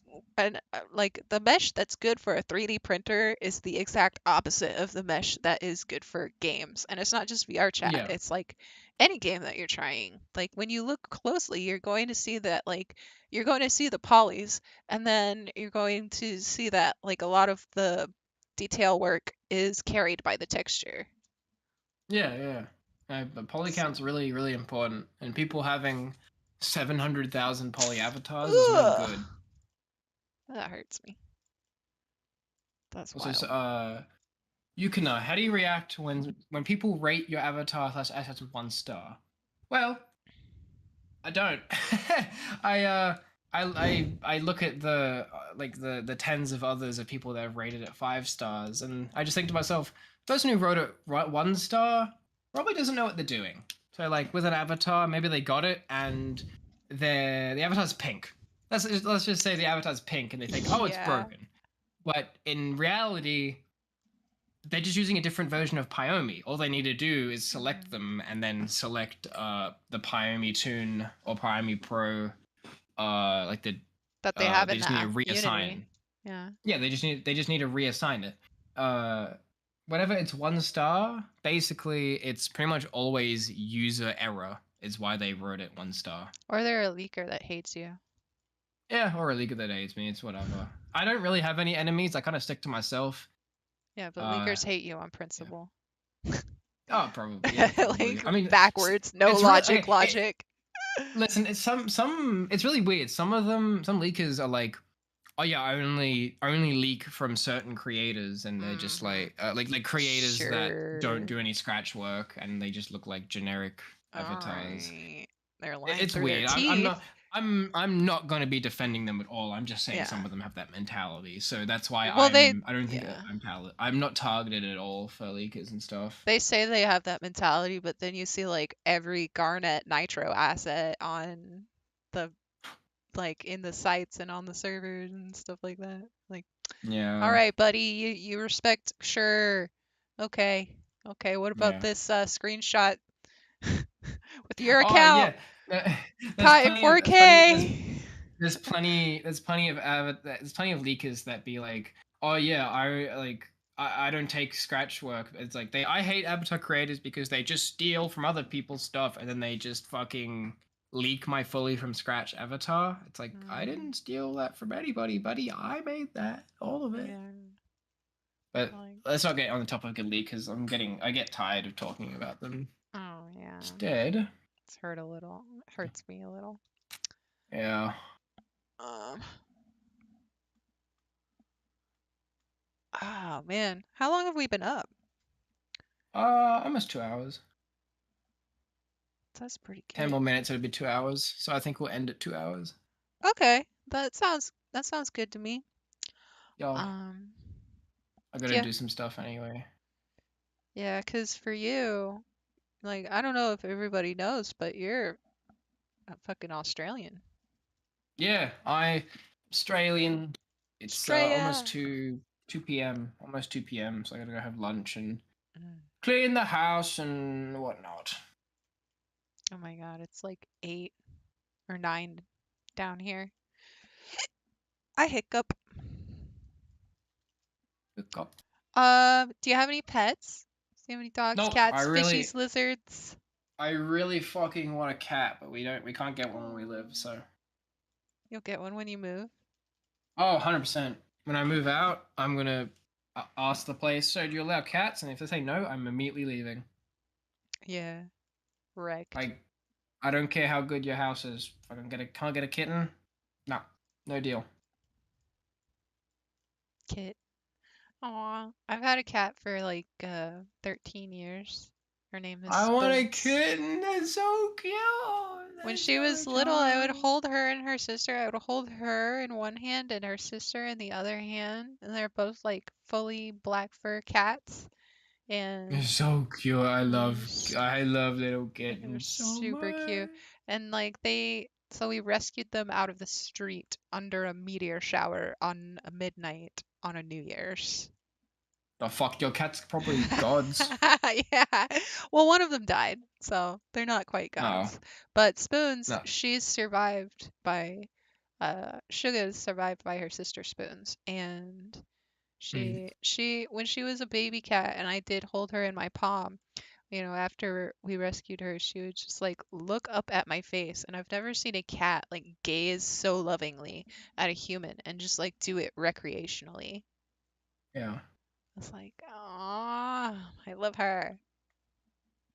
like the mesh that's good for a 3D printer is the exact opposite of the mesh that is good for games. And it's not just Vrchat, Yeah, it's like any game that you're trying. Like when you look closely, you're going to see that like you're going to see the polys, and then you're going to see that like a lot of the detail work is carried by the texture. yeah, yeah. But poly So, count's really, really important, and people having 700,000 poly avatars is no ugh, good. that hurts me. That's Also, wild. Yukina, how do you react when people rate your avatar slash assets with 1 star? Well, I don't. I I look at the like the tens of others of people that have rated it 5 stars, and I just think to myself, the person who wrote it 1 star probably doesn't know what they're doing. So like with an avatar, maybe they got it and the avatar's pink. Let's just say the avatar's pink, and they think, oh, it's Yeah. broken. But in reality, they're just using a different version of Pyomi. All they need to do is select Mhm. them and then select the Pyomi Tune or Pyomi Pro, like That they have they in just need the to Unity. reassign. Yeah. Yeah, they just need to reassign it. Uh, Whenever it's 1 star, basically it's pretty much always user error is why they wrote it 1 star. Or they're a leaker that hates you. Yeah, or a league that hates me. It's whatever. I don't really have any enemies. I kind of stick to myself. Yeah, but Uh, leakers hate you on yeah. principle. Oh, probably. Yeah, probably. Like I mean, backwards, no it's really logic, okay. logic. Listen, it's some. It's really weird. Some of them, some leakers are like, oh yeah, I only leak from certain creators, and they're just Mm-hmm. like creators that don't Sure. do any scratch work, and they just look like generic All avatars. right. They're lying It's through their weird. I'm teeth. not. I'm not going to be defending them at all. I'm just saying Yeah. some of them have that mentality. So that's why Well, I don't think yeah. I'm not targeted at all for leakers and stuff. They say they have that mentality, but then you see like every Garnet Nitro asset on the like in the sites and on the servers and stuff like that. Like, all Yeah. right, buddy, you respect, sure. Okay. Okay, what about Yeah. this screenshot with your Oh account? yeah. there's Caught in plenty of there's plenty there's 4K. there's plenty of leakers that be like, oh yeah, I don't take scratch work. It's like I hate avatar creators because they just steal from other people's stuff and then they just fucking leak my fully from scratch avatar. It's like I Mm, didn't steal that from anybody, buddy. I made that, all of it. yeah. But Like, let's not get on the topic of leakers. I get tired of talking about them. oh yeah. Instead, It's hurt a little. It hurts me a little. yeah. Um. Oh man, how long have we been up? Almost 2 hours. That's pretty 10 good. more minutes, it'll be 2 hours. So I think we'll end at 2 hours. Okay, that sounds good to me. Y'all, Um, I gotta yeah, do some stuff anyway. yeah, 'cause for you, like, I don't know if everybody knows, but you're a fucking Australian. Yeah, Australian. It's almost Australia. 2 p.m. Almost 2 p.m. So I gotta go have lunch and Mm. clean the house and whatnot. Oh my God, it's like 8 or 9 down here. I hiccup. Look up. Do you have any pets? Do you have any dogs, Nope. cats, fishies, lizards? I really fucking want a cat, but we can't get one where we live. So You'll get one when you move. oh, 100%. When I move out, I'm gonna ask the place, so do you allow cats? And if they say no, I'm immediately leaving. Yeah, wrecked. Like, I don't care how good your house is. If I can't get a kitten, no, no deal. Kit. Aw, I've had a cat for like 13 years. Her name is I want a Spoons. kitten. That's so cute. When That's she so was little, I would adorable. hold her and her sister. I would hold her in one hand and her sister in the other hand, and they're both like fully black fur cats. It's And so cute. they're s- I love little they're kittens so super cute. much. And like so we rescued them out of the street under a meteor shower on a midnight on a New Year's. The fuck, your cat's probably gods. Yeah. Well, one of them died, so they're not quite Oh gods. But Spoons, no. she's survived by Suga's survived by her sister Spoons. And Mm. she when she was a baby cat and I did hold her in my palm, after we rescued her, she would just like look up at my face, and I've never seen a cat like gaze so lovingly at a human and just like do it recreationally. Yeah, It's like, ah, I love her.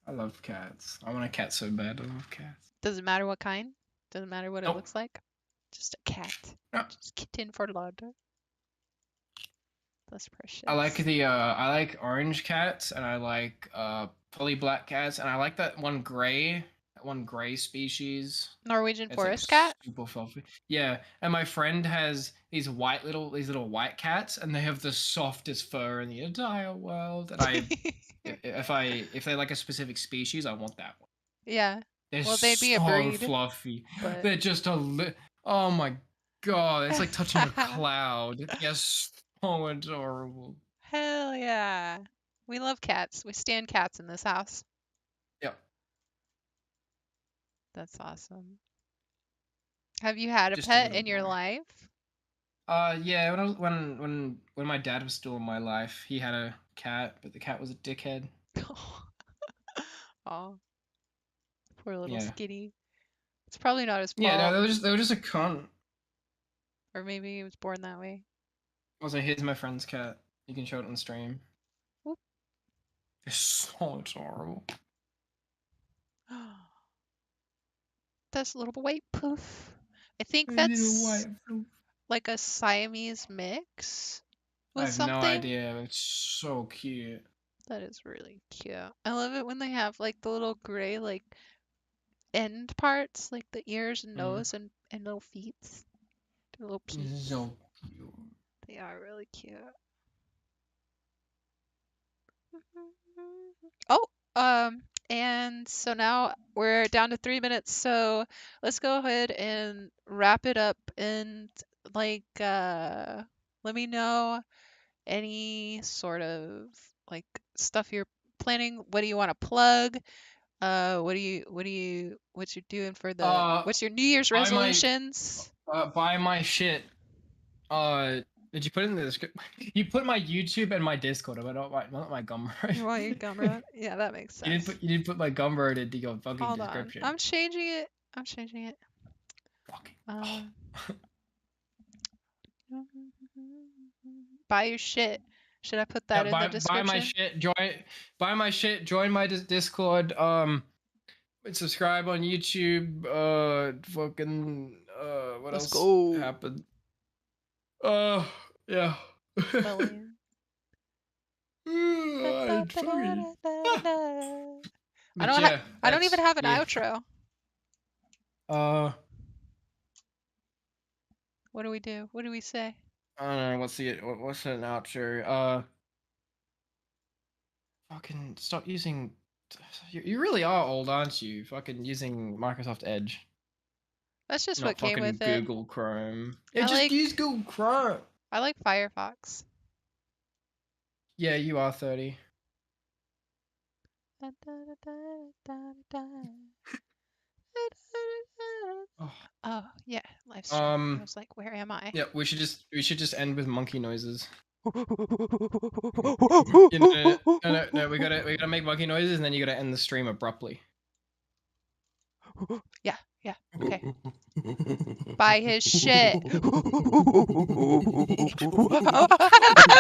I love cats. I want a cat so bad. I love cats. Doesn't matter what kind, doesn't matter what it Nope. looks like. Just a cat. No. Just kitten for love. That's I like precious. I like orange cats and I like fully black cats and I like that one gray species. Norwegian It's like forest cat? super fluffy. Yeah, and my friend has these little white cats and they have the softest fur in the entire world. And if they like a specific species, I want that one. Yeah. They're Well, they'd be a so breed, fluffy. but They're just oh my god, it's like touching a cloud. They're so adorable. hell yeah. We love cats. We stand cats in this house. Yep. That's awesome. Have you had a Just a pet little in your boy. life? Yeah, when my dad was still in my life, he had a cat, but the cat was a dickhead. Oh, poor little Yeah. skinny. It's probably not his Yeah, no, fault, they were just a cunt. or maybe he was born that way. Also, here's my friend's cat. You can show it on stream. Whoop. It's so adorable. That's a little white poof. I think A little that's white fluff. like a Siamese mix I with have no something. idea. It's so cute. That is really cute. I love it when they have like the little gray like end parts, like the ears and Mm. nose and little feet. Their little It's peeps. so cute. They are really cute. Oh, and so now we're down to 3 minutes, so let's go ahead and wrap it up and like let me know any sort of like stuff you're planning. What do you want to plug? What's you doing for the? Uh, What's your New Year's buy my resolutions? buy my shit. Did you put it in the description? You put my YouTube and my Discord, but not my Gumroad. You want your Gumroad? Yeah, that makes sense. You didn't put my Gumroad into your fucking Hold on. description. I'm changing it. I'm changing it. Fucking. Buy your shit. Should I put Yeah, that in the buy my description? shit. Buy my shit. Join my Discord. Subscribe on YouTube. Fucking. What Let's else go. happened? Yeah. Million. I'd fucking. I But yeah, I don't even that's have an yeah. outro. Uh, What do we do? What do we say? I don't know. What's an outro? Fucking stop using. You really are old, aren't you? Fucking using Microsoft Edge, That's just what not came fucking with it. Google Chrome. Yeah, I just like use Google Chrome. I like Firefox. Yeah, you are 30. Oh. Oh yeah, live stream. I Um. was like, where am I? Yeah, we should just end with monkey noises. No. We gotta make monkey noises, and then you gotta end the stream abruptly. Yeah, okay. Buy his shit.